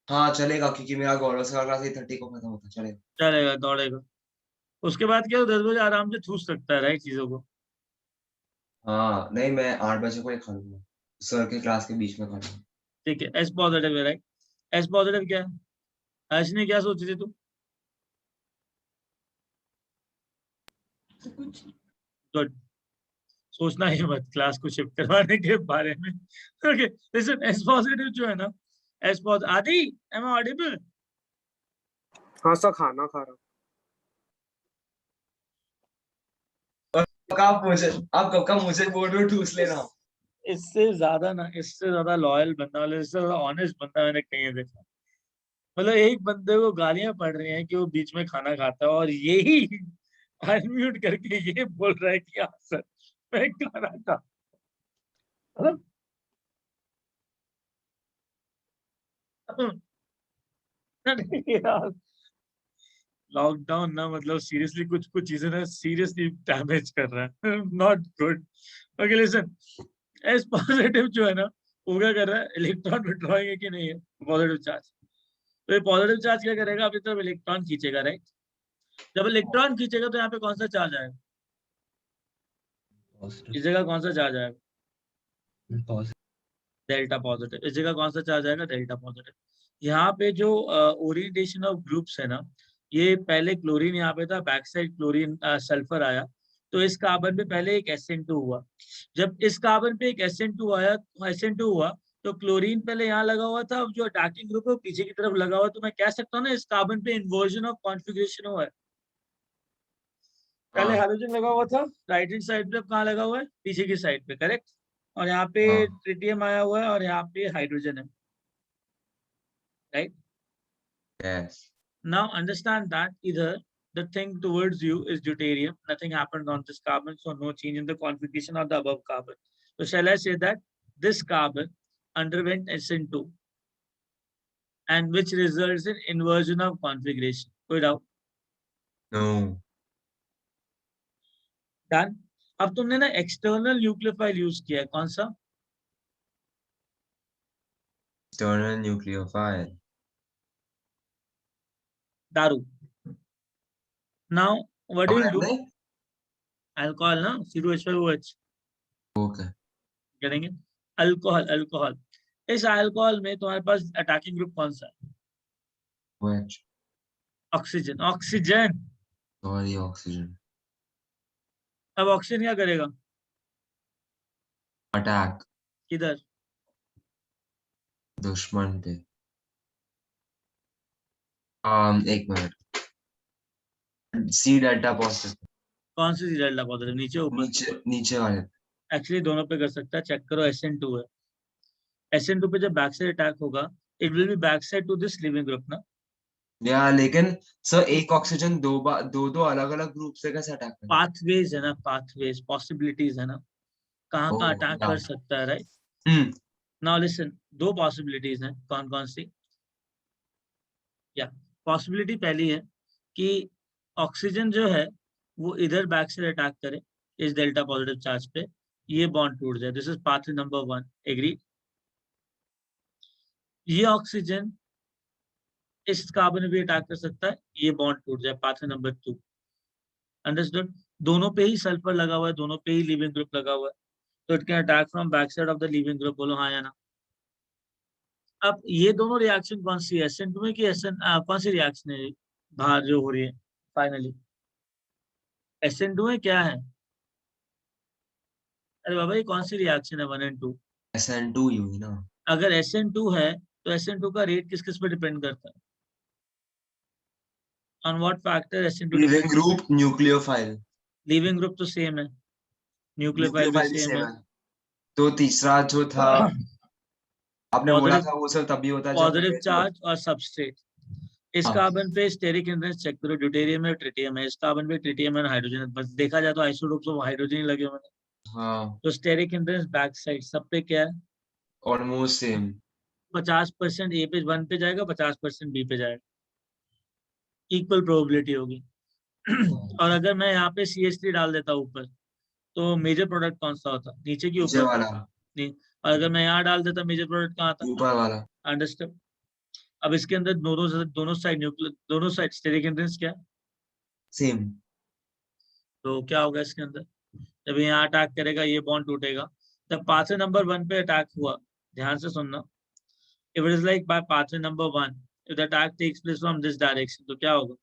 हाँ चलेगा क्योंकि मेरा गौरव सर का क्लास 8:30 को खत्म होता है, चलेगा। चलेगा, दौड़ेगा। उसके बाद क्या 10 बजे आराम से छूट सकता है, राइट, चीजों को। हाँ नहीं, मैं 8 बजे को ही खा लूंगा, सर के क्लास के बीच में खा लूंगा। ठीक है, S पॉजिटिव है, राइट। S पॉजिटिव क्या है? अर्शनी क्या सोची थी तू? गुड। सोचना ही मत क्लास को शिफ्ट करवाने के बारे में। ओके लिसन, एस पॉजिटिव जो है ना, एस पॉजिटिव, आदि एम आई ऑडिबल? हाँ सर, खाना खा रहा हूँ। आप कब का मुझे बोल रहे हो ठूस लेना। इससे ज्यादा ना, इससे ज्यादा लॉयल बंदा, मतलब इससे ज्यादा ऑनेस्ट बंदा मैंने कहीं नहीं देखा। मतलब एक बंदे को गालियां पड़ रही हैं कि वो बीच में खाना खाता है, और यही अनम्यूट करके ये बोल रहा है कि हाँ सर मैं खाना खा, मतलब यार लॉकडाउन ना, मतलब सीरियसली कुछ कुछ चीजें ना सीरियसली डैमेज कर रहा है। Not good. Okay listen, S positive जो है ना, वो क्या कर रहा है, इलेक्ट्रॉन विड्रॉइंग है कि नहीं है, पॉजिटिव चार्ज। तो ये पॉजिटिव चार्ज क्या करेगा, अपनी तरफ इलेक्ट्रॉन खींचेगा, राइट। जब इलेक्ट्रॉन खींचेगा तो यहाँ पे कौन सा चार्ज आएगा, इस जगह कौन सा चार्ज आएगा? Positive. Delta positive. इस जगह कौन सा चार्ज आएगा? Delta positive. यहाँ पे जो ओरिएंटेशन ऑफ ग्रुप्स है ना, ये पहले क्लोरीन यहाँ पे था, बैक साइड क्लोरीन सल्फर आया, तो इस कार्बन पे पहले एक SN2 हुआ। जब इस कार्बन पे एक SN2 आया, SN2 हुआ, तो क्लोरीन पहले यहाँ लगा हुआ था, अब जो अटैकिंग ग्रुप है वो पीछे की तरफ लगा हुआ है, तो मैं कह सकता हूँ ना इस कार्बन पे इन्वर्जन ऑफ कॉन्फ़िगरेशन हुआ है। पहले हाँ। हाइड्रोजन लगा हुआ था राइट हैंड साइड पे, अब कहाँ लगा हुआ है? पीछे की साइड पे, करेक्ट। और यहाँ पे हाँ। ट्रिटियम आया हुआ है और यहाँ पे हाइड्रोजन है, right. Yes. Now understand that either the thing towards you is deuterium, nothing happened on this carbon, so no change in the configuration of the above carbon. So shall I say that this carbon underwent SN2 and which results in inversion of configuration? कोई doubt? No. Done. अब तुमने ना external nucleophile use किया है, कौन सा? External nucleophile. दारू। Now what do you do? हमने? अल्कोहल ना, C2H5OH। Okay. करेंगे अल्कोहल। अल्कोहल, इस अल्कोहल में तुम्हारे पास अटैकिंग ग्रुप कौन सा है? Which? Oxygen. Oxygen. Sorry, oxygen. अब ऑक्सीजन क्या करेगा? Attack. किधर? दुश्मन पे। एक मिनट। C delta positive. कौन सी डेल्टा पॉजिटिव? नीचे ऊपर? नीचे वाले। एक्चुअली दोनों पे कर सकता है, चेक करो। SN2 है, SN2 पे जब बैक साइड अटैक होगा, it will be back side to this leaving group ना। या लेकिन सर एक ऑक्सीजन दो अलग अलग ग्रुप से कैसे अटैक करेगा? पाथवेज है ना, पाथवेज, पॉसिबिलिटीज है ना, कहाँ कहाँ अटैक कर सकता है, राइट। नाउ लिसन, दो पॉसिबिलिटीज हैं, कौन कौन सी? या पॉसिबिलिटी पहली है कि ऑक्सीजन जो है वो इधर बैक साइड अटैक करे इस डेल्टा पॉजिटिव चार्ज पे, ये बॉन्ड टूट जाए। This is pathway number 1, agree. ये ऑक्सीजन इस कार्बन में भी अटैक कर सकता है, ये बॉन्ड टूट जाए, पाथवे नंबर 2। अंडरस्टूड? दोनों पे ही सल्फर लगा हुआ है, दोनों पे ही लिविंग ग्रुप लगा हुआ है, तो it can attack from back side of the leaving group. बोलो हाँ या ना। अब ये दोनों रिएक्शन कौन सी है? SN2 में कि कौन सी रिएक्शन है बाहर जो हो रही है फाइनली? SN2 है, क्या है? अरे बाबा ये कौन सी रिएक्शन है 1 और 2? SN2 ही हुई ना। अगर SN2 है तो SN2 का रेट किस किस पे डिपेंड करता है? On what factor SN2 living depend? Group, nucleophile. Leaving group तो सेम है, न्यूक्लियोफाइल भी न्यूक्लियोफाइल भी सेम सेम है। है। तो तीसरा जो था आपने बोला पॉजिटिव, था वो सब तभी होता है जब पॉजिटिव चार्ज और सबस्ट्रेट। इस हाँ। कार्बन पे स्टेरिक हिंड्रेंस चेक करो, ड्यूटेरियम है, ट्रिटियम है। इस कार्बन पे ट्रिटियम है, हाइड्रोजन है, बस देखा जाए तो आइसोटोप्स ऑफ हाइड्रोजन ही लगे हुए हैं। हाँ। तो स्टेरिक हिंड्रेंस बैक साइड सब पे क्या है? Almost same. 50% ए पे 1 पे जाएगा, 50% बी पे जाएगा, इक्वल प्रोबेबिलिटी होगी। और अगर मैं यहाँ पे CH3 डाल देता ऊपर, तो मेजर प्रोडक्ट कौन सा होता? नीचे की नीचे ऊपर? वाला। नहीं। और अगर मैं यहाँ डाल देता, मेजर प्रोडक्ट कहाँ था? ऊपर वाला। अंडरस्टैंड? अब इसके अंदर दोनों साइड न्यूक्लियर, दोनों साइड स्टेरिक हिंड्रेंस क्या है? सेम। तो क्या होगा इसके अंदर? जब यहाँ अटैक करेगा ये बॉन्ड टूटेगा। जब पाथवे नंबर 1 पे अटैक हुआ, ध्यान से सुनना, if it is like by pathway number 1, if the attack takes place from this direction, तो क्या होगा?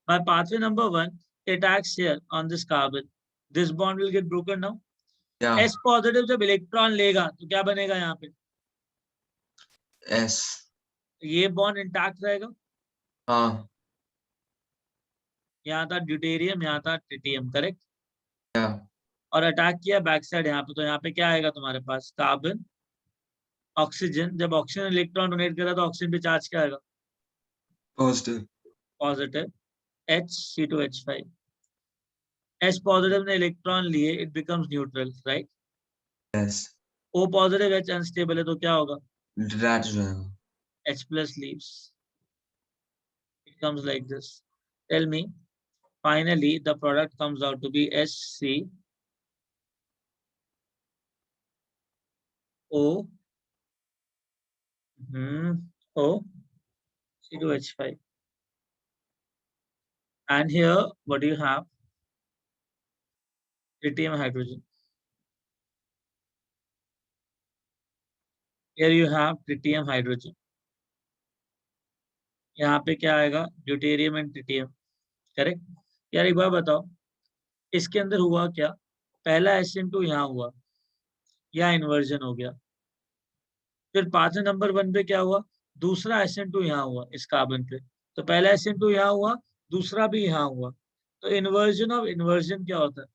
By pathway number 1, it attacks here on this carbon. This bond will get broken now. क्या? S positive जब electron लेगा तो क्या बनेगा यहाँ पे? S। ये बॉन्ड इंटैक्ट रहेगा। हाँ। यहाँ था ड्यूटेरियम, यहाँ था ट्रिटियम, करेक्ट। क्या? और अटैक किया बैक साइड यहाँ पे, तो यहाँ पे क्या आएगा तुम्हारे पास? Carbon, oxygen. जब ऑक्सीजन इलेक्ट्रॉन डोनेट करा तो ऑक्सीजन पे चार्ज क्या आएगा? Positive. Positive, H(C2H5). S positive ने इलेक्ट्रॉन लिए, it becomes neutral, right. Yes. O positive H unstable है, तो क्या होगा? डिटैच हो जाएगा। H plus leaves. It comes like this. Tell me, finally the product comes out to be SC O O C2H5. And here what do you have? Tritium hydrogen. Here you have tritium hydrogen, यहाँ पे क्या आएगा, deuterium and tritium, correct. यार एक बार बताओ, इसके अंदर हुआ क्या, पहला SN2 यहाँ हुआ, या इन्वर्जन हो गया, फिर पांचवें नंबर 1 पे क्या हुआ, दूसरा SN2 यहाँ हुआ इस कार्बन पे, तो पहला SN2 यहाँ हुआ, दूसरा भी यहाँ हुआ, तो इन्वर्जन ऑफ इन्वर्जन क्या होता है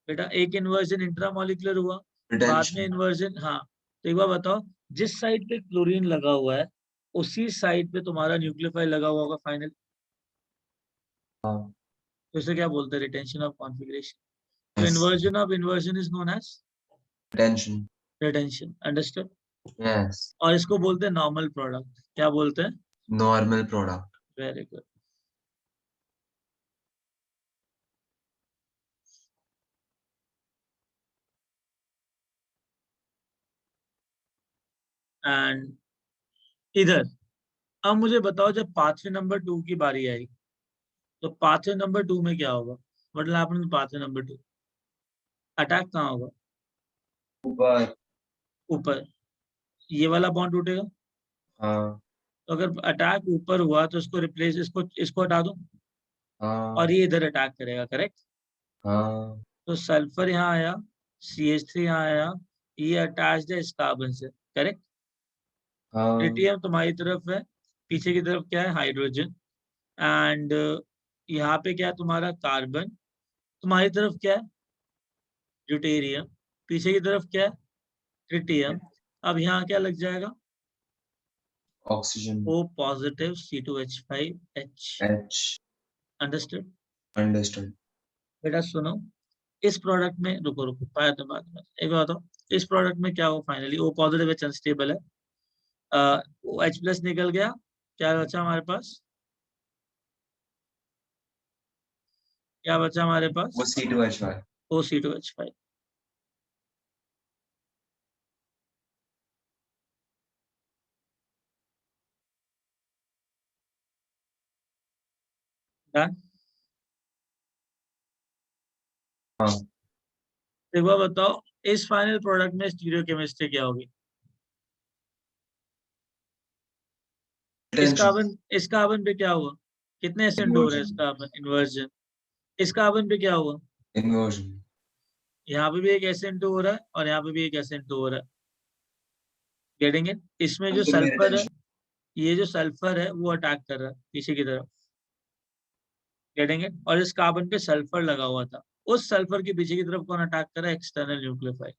बेटा, एक इन्वर्जन इंट्रामोलिकुलर हुआ, बाद में रिटेंशन। इन्वर्जन, हाँ। तो एक बार बताओ, जिस साइड पे क्लोरीन लगा हुआ है उसी साइड पे तुम्हारा न्यूक्लियोफाइल लगा हुआ होगा फाइनल, हाँ। तो इसे क्या बोलते हैं, रिटेंशन ऑफ कॉन्फिगरेशन। तो Yes. Inversion of inversion is known as Retention. Retention, understood. Yes. और इसको बोलते हैं नॉर्मल प्रोडक्ट, क्या बोलते हैं, Normal product. Very good. And इधर अब मुझे बताओ, जब पाथवे नंबर 2 की बारी आई तो पाथवे नंबर 2 में क्या होगा, मतलब आपने पाथवे नंबर 2 अटैक कहाँ होगा, ऊपर। ऊपर, ये वाला बॉन्ड टूटेगा, हाँ। तो अगर अटैक ऊपर हुआ तो इसको रिप्लेस, इसको हटा दो हाँ। और ये इधर अटैक करेगा, करेक्ट। हाँ। तो सल्फर यहाँ आया, CH3 यहाँ आया, ये अटैच्ड है इस कार्बन से, करेक्ट। हाँ। ट्रिटियम तुम्हारी तरफ है, पीछे की तरफ क्या है, हाइड्रोजन, एंड यहाँ पे क्या है तुम्हारा कार्बन, तुम्हारी तरफ क्या है, ड्यूटेरियम, पीछे की तरफ क्या है, ट्रिटियम। अब यहाँ क्या लग जाएगा, Oxygen. O positive C2H5H, H. Understood. Understood. बेटा सुनो, इस प्रोडक्ट में, रुको रुको बात एक बात बताओ, इस प्रोडक्ट में क्या हो finally, O positive H unstable है, H+ निकल गया, क्या बचा हमारे पास, क्या बचा हमारे पास, वो C2H5. O C2H5। डन। हाँ। एक बार बताओ, इस फाइनल प्रोडक्ट में स्टीरियोकेमिस्ट्री क्या होगी, इस कार्बन पे क्या हुआ, कितने SN2 हो रहे हैं इस कार्बन, इन्वर्जन। इस कार्बन पे क्या हुआ, Inversion. यहाँ पे भी एक SN2 हो रहा है और यहाँ पे भी एक SN2 हो रहा है, गेटिंग इट। इसमें जो अंतिम में सल्फर है, retention. ये जो सल्फर है वो अटैक कर रहा है पीछे की तरफ, गेटिंग इट। और इस कार्बन पे सल्फर लगा हुआ था, उस सल्फर के पीछे की तरफ कौन अटैक कर रहा है, एक्सटर्नल न्यूक्लियोफाइल।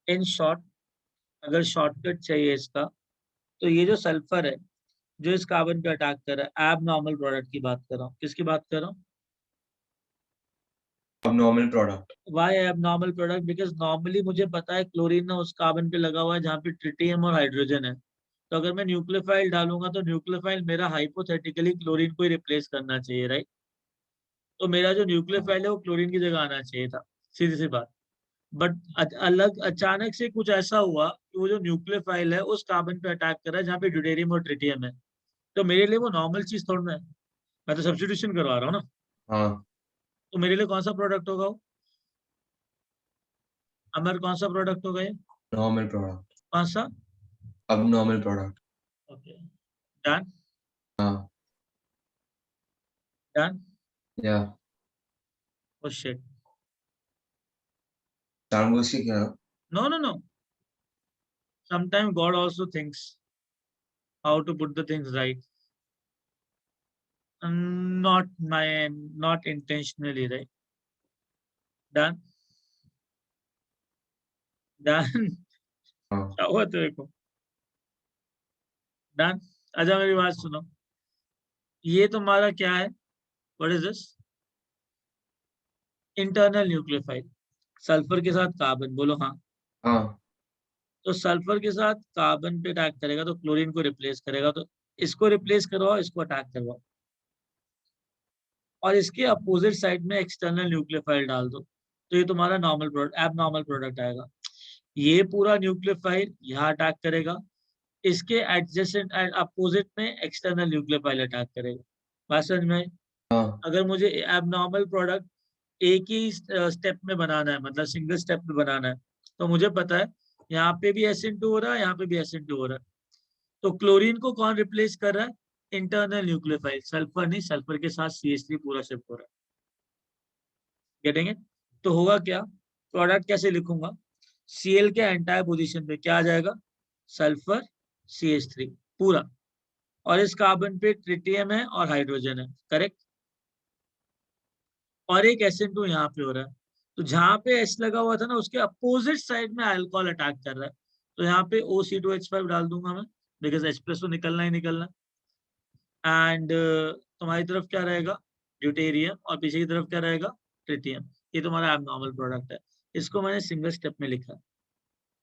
इन शॉर्ट, अगर शॉर्टकट चाहिए इसका, तो ये जो सल्फर है जो इस कार्बन पे अटैक कर रहा है, एबनॉर्मल प्रोडक्ट की बात कर रहा हूँ, किसकी बात कर रहा हूँ, Abnormal product. Why abnormal product, because normally मुझे पता है क्लोरीन ना उस कार्बन पे लगा हुआ है जहाँ पे ट्रिटियम और हाइड्रोजन है, तो अगर मैं न्यूक्लियोफाइल डालूंगा तो न्यूक्लियोफाइल मेरा हाइपोथेटिकली क्लोरीन को ही रिप्लेस करना चाहिए, राइट। तो मेरा जो न्यूक्लियोफाइल है वो क्लोरीन की जगह आना चाहिए था, सीधी सी बात। बट अलग अचानक से कुछ ऐसा हुआ कि वो जो न्यूक्लियोफाइल है उस कार्बन पे अटैक कर रहा है जहाँ पे ड्यूटेरियम और ट्रिटियम है, तो मेरे लिए वो नॉर्मल चीज थोड़ा है, मैं तो सब्स्टिट्यूशन करवा रहा हूँ ना, हाँ। तो मेरे लिए कौन सा प्रोडक्ट होगा वो, अमर कौन सा प्रोडक्ट होगा ये, Normal product. कौन सा, Abnormal product. ओके डन हाँ। Done, Yeah. ओ शिट, जानबूझ के क्या? no, sometimes God also thinks how to put the things right, not intentionally, right. Done. हाँ। क्या हुआ तेरे को, डन। अच्छा मेरी बात सुनो, ये तुम्हारा क्या है, what is this, internal nucleophile, sulphur के साथ कार्बन, बोलो हाँ। हाँ। तो सल्फर के साथ कार्बन पे अटैक करेगा तो क्लोरीन को रिप्लेस करेगा, तो इसको रिप्लेस करवाओ, इसको अटैक करवाओ, और इसके अपोजिट साइड में एक्सटर्नल न्यूक्लियोफाइल डाल दो, तो ये तुम्हारा नॉर्मल प्रोडक्ट, एबनॉर्मल प्रोडक्ट आएगा। ये पूरा न्यूक्लियोफाइल यहाँ अटैक करेगा, इसके एडजेसेंट अपोजिट में एक्सटर्नल न्यूक्लियोफाइल अटैक करेगा, बात समझ में आई? हाँ। अगर मुझे एबनॉर्मल प्रोडक्ट एक ही स्टेप में बनाना है, मतलब सिंगल स्टेप में बनाना है, तो मुझे पता है यहाँ पे भी SN2 हो रहा है, यहाँ पे भी SN2 हो रहा है। तो क्लोरीन को कौन रिप्लेस कर रहा है? इंटरनल न्यूक्लियोफाइल, सल्फर नहीं, सल्फर के साथ CH3 पूरा शिफ्ट हो रहा है। Getting it? तो होगा क्या, प्रोडक्ट कैसे लिखूंगा? Cl के एंटायर पोजीशन पे क्या आ जाएगा? सल्फर CH3 पूरा, और इस कार्बन पे ट्रिटियम है और हाइड्रोजन है, करेक्ट। और एक SN2 यहाँ पे हो रहा है, तो जहां पे S लगा हुआ था ना उसके अपोजिट साइड में अल्कोहल अटैक कर रहा है, तो यहाँ पे OC2H5 डाल दूंगा मैं, बिकॉज H+ तो निकलना ही निकलना। एंड तुम्हारी तरफ क्या रहेगा? ड्यूटेरियम, और पीछे की तरफ क्या रहेगा? ट्रिटियम। ये तुम्हारा एबनॉर्मल प्रोडक्ट है, इसको मैंने सिंगल स्टेप में लिखा।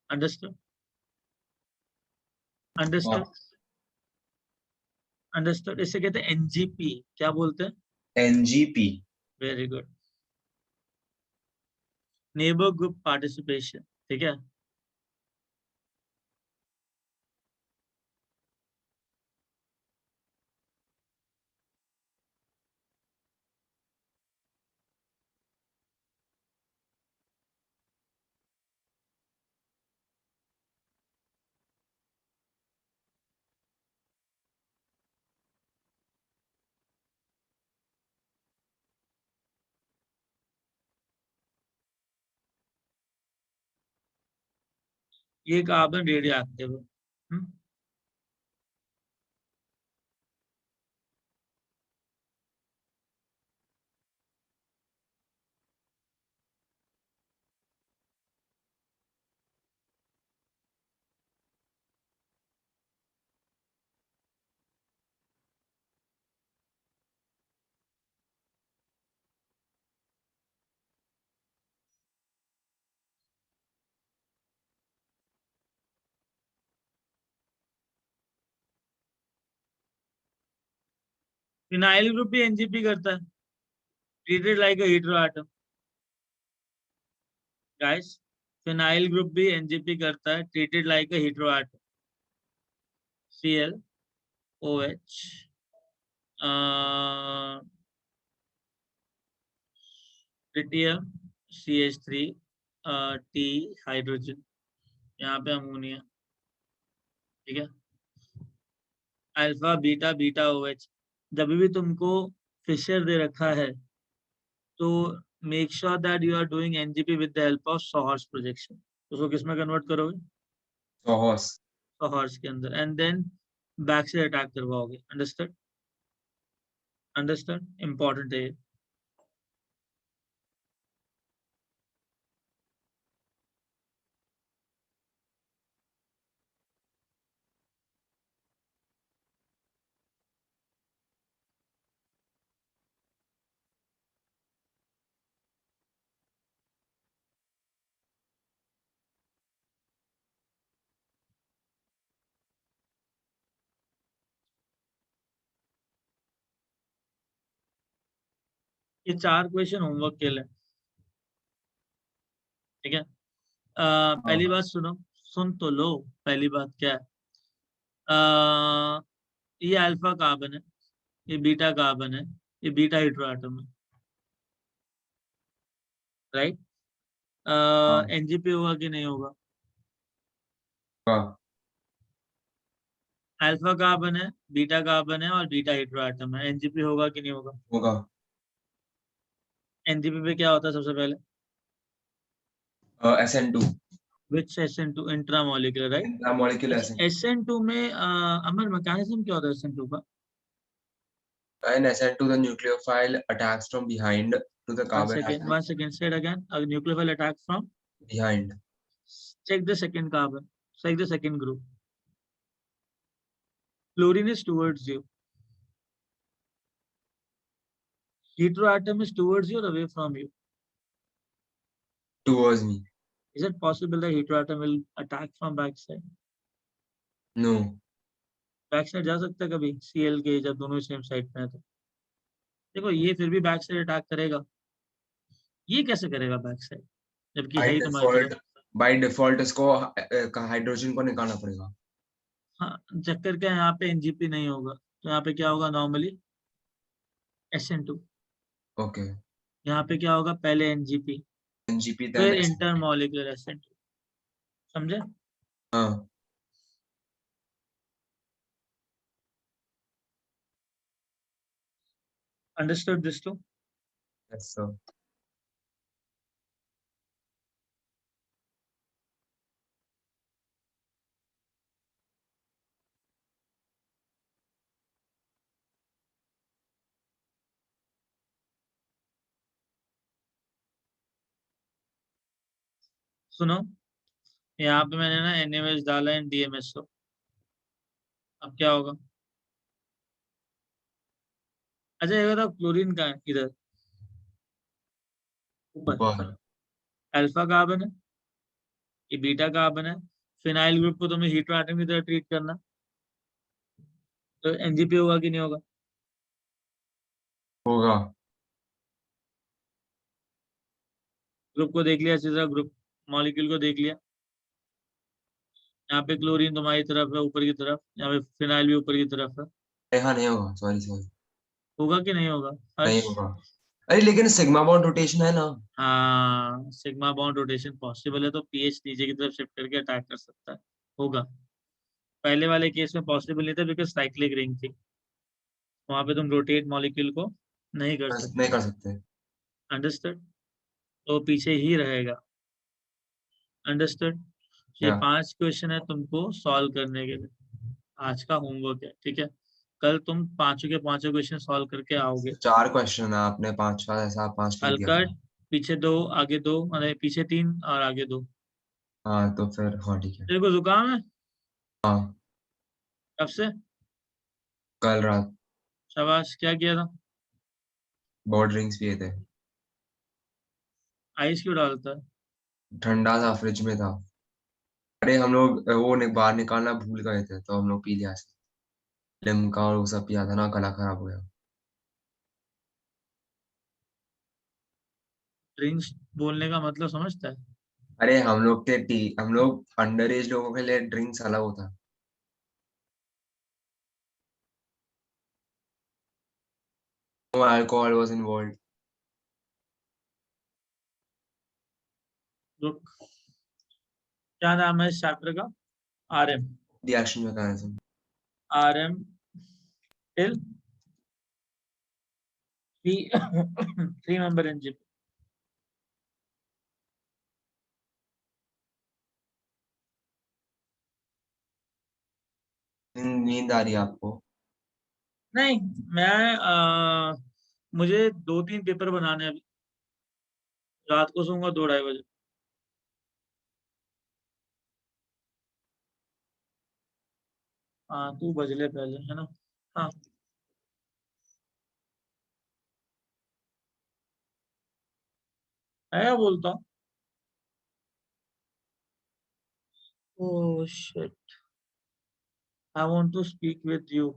अंडरस्टूड? अंडरस्टूड? अंडरस्टूड? इसे कहते हैं NGP। क्या बोलते हैं? NGP। Very good, neighbour group participation. ठीक है, ये कार्बन रेडियो एक्टिव है। फिनाइल ग्रुप भी NGP करता है, treated like a hetero atom. Guys, phenyl group भी NGP करता है, treated like a hetero atom. ClOH, tritium, CH3, T, hydrogen, यहाँ पे अमोनिया। ठीक है, अल्फा बीटा बीटा OH। जब भी तुमको फिशर दे रखा है तो make sure that you are doing NGP with the help of sawhorse projection. उसको किस में कन्वर्ट करोगे? सॉहर्स। सॉहर्स के अंदर, एंड देन बैक से अटैक करवाओगे। अंडरस्टूड? अंडरस्टूड? इंपॉर्टेंट है ये। ये 4 क्वेश्चन होमवर्क के लिए। ठीक है, पहली बात सुनो, सुन तो लो। पहली बात क्या है? ये अल्फा कार्बन है, ये बीटा कार्बन है, ये बीटा हाइड्रोएटम है, राइट। NGP होगा कि नहीं होगा? अल्फा कार्बन है, बीटा कार्बन है और बीटा हाइड्रोएटम है, NGP होगा कि नहीं होगा? होगा। NGP पे क्या होता है सबसे पहले? SN2। Which SN2? Intramolecular, right. Intramolecular SN2। SN2 में अमर मैकेनिज्म क्या होता है SN2 का? In SN2, the nucleophile attacks from behind to the carbon atom. 1 second, say it again. A nucleophile attack from Behind. check the second carbon, check the second group. Fluorine is towards you. Heteroatom is towards you or away from you? Towards me. Is it possible that heteroatom will attack from backside? No. Backside जा सकता है कभी Cl के, जब दोनों same side पे हैं तो? देखो, ये फिर भी बैकसाइड अटैक करेगा, ये कैसे करेगा बैकसाइड जबकि है ही तुम्हारी तरफ? बाय डिफॉल्ट इसको हाइड्रोजन को निकालना पड़ेगा। हाँ, चक्कर क्या है, यहाँ पे NGP नहीं होगा, तो यहाँ पे क्या होगा? Normally SN2। ओके। यहाँ पे क्या होगा? पहले NGP, NGP फिर then इंटरमोलिकुलर SN2। समझे? हाँ understood this too? yes sir. सुनो, यहाँ पे मैंने ना NaOH डाला है DMSO। अब क्या होगा? अच्छा ये बताओ, क्लोरीन का है इधर ऊपर? ऊपर अल्फा कार्बन है, ये बीटा कार्बन है। फिनाइल ग्रुप को तुम्हें हीट्रो एटम की तरह ट्रीट करना, तो NGP होगा कि नहीं होगा? होगा। ग्रुप को देख लिया अच्छी तरह, ग्रुप मॉलिक्यूल को देख लिया। यहाँ पे क्लोरीन तुम्हारी तरफ है ऊपर की तरफ, यहाँ पे फिनाइल भी ऊपर की तरफ है। हाँ नहीं होगा, सॉरी सॉरी, होगा कि नहीं होगा नहीं हर्ष? होगा। अरे लेकिन सिग्मा बॉन्ड रोटेशन है ना। हाँ, सिग्मा बॉन्ड रोटेशन पॉसिबल है, तो पीएच नीचे की तरफ शिफ्ट करके अटैक कर सकता है। होगा। पहले वाले केस में पॉसिबल नहीं था बिकॉज साइक्लिक रिंग थी, वहां पे तुम रोटेट मॉलिक्यूल को नहीं कर नहीं सकते। कर सकते। अंडरस्टूड? तो पीछे ही रहेगा। अंडरस्टूड? ये क्या? 5 क्वेश्चन है तुमको सॉल्व करने के लिए, आज का होमवर्क है, ठीक है? कल तुम पांचों के पांचों क्वेश्चन सॉल्व करके आओगे। 4 क्वेश्चन है, आपने 5 का ऐसा 5 लिख दिया हल्का, था। पीछे 2 आगे 2, मतलब पीछे 3 और आगे 2। हाँ तो फिर हाँ ठीक है। तेरे को जुकाम है? हाँ कब से? कल रात शाबाश, क्या किया था? बहुत ड्रिंक्स पिए थे। आइस क्यों डालता है? ठंडा था, फ्रिज में था। अरे हम लोग वो बाहर निकालना भूल गए थे तो हम लोग पी लिया ऐसे। लिम्का और वो सब पिया था ना, गला खराब हो गया। ड्रिंक्स बोलने का मतलब समझता है? अरे हम लोग अंडर एज लोगों के लिए ड्रिंक्स अलग होता है। No alcohol was involved. रुक, क्या नाम है इस चैप्टर का? RM। Reaction mechanism. RM till 3 member NGP। नींद आ रही है आपको? नहीं, मैं मुझे 2-3 पेपर बनाने हैं अभी, रात को सोऊंगा 2-2:30 बजे। हाँ, तू बज ले पहले, है ना? हाँ, है क्या बोलता हूँ? Oh shit, I want to speak with you.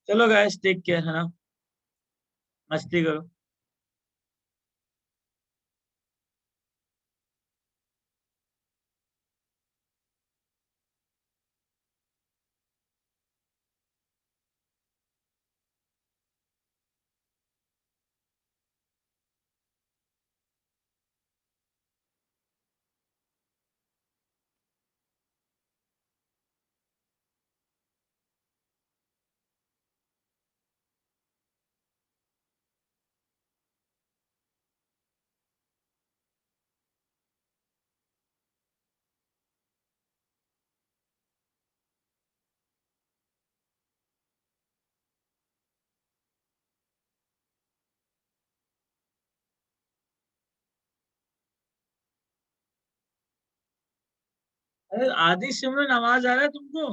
चलो गाइस, टेक केयर, है ना? मस्ती करो। अरे आदि सिमरन, आवाज आ रहा है तुमको?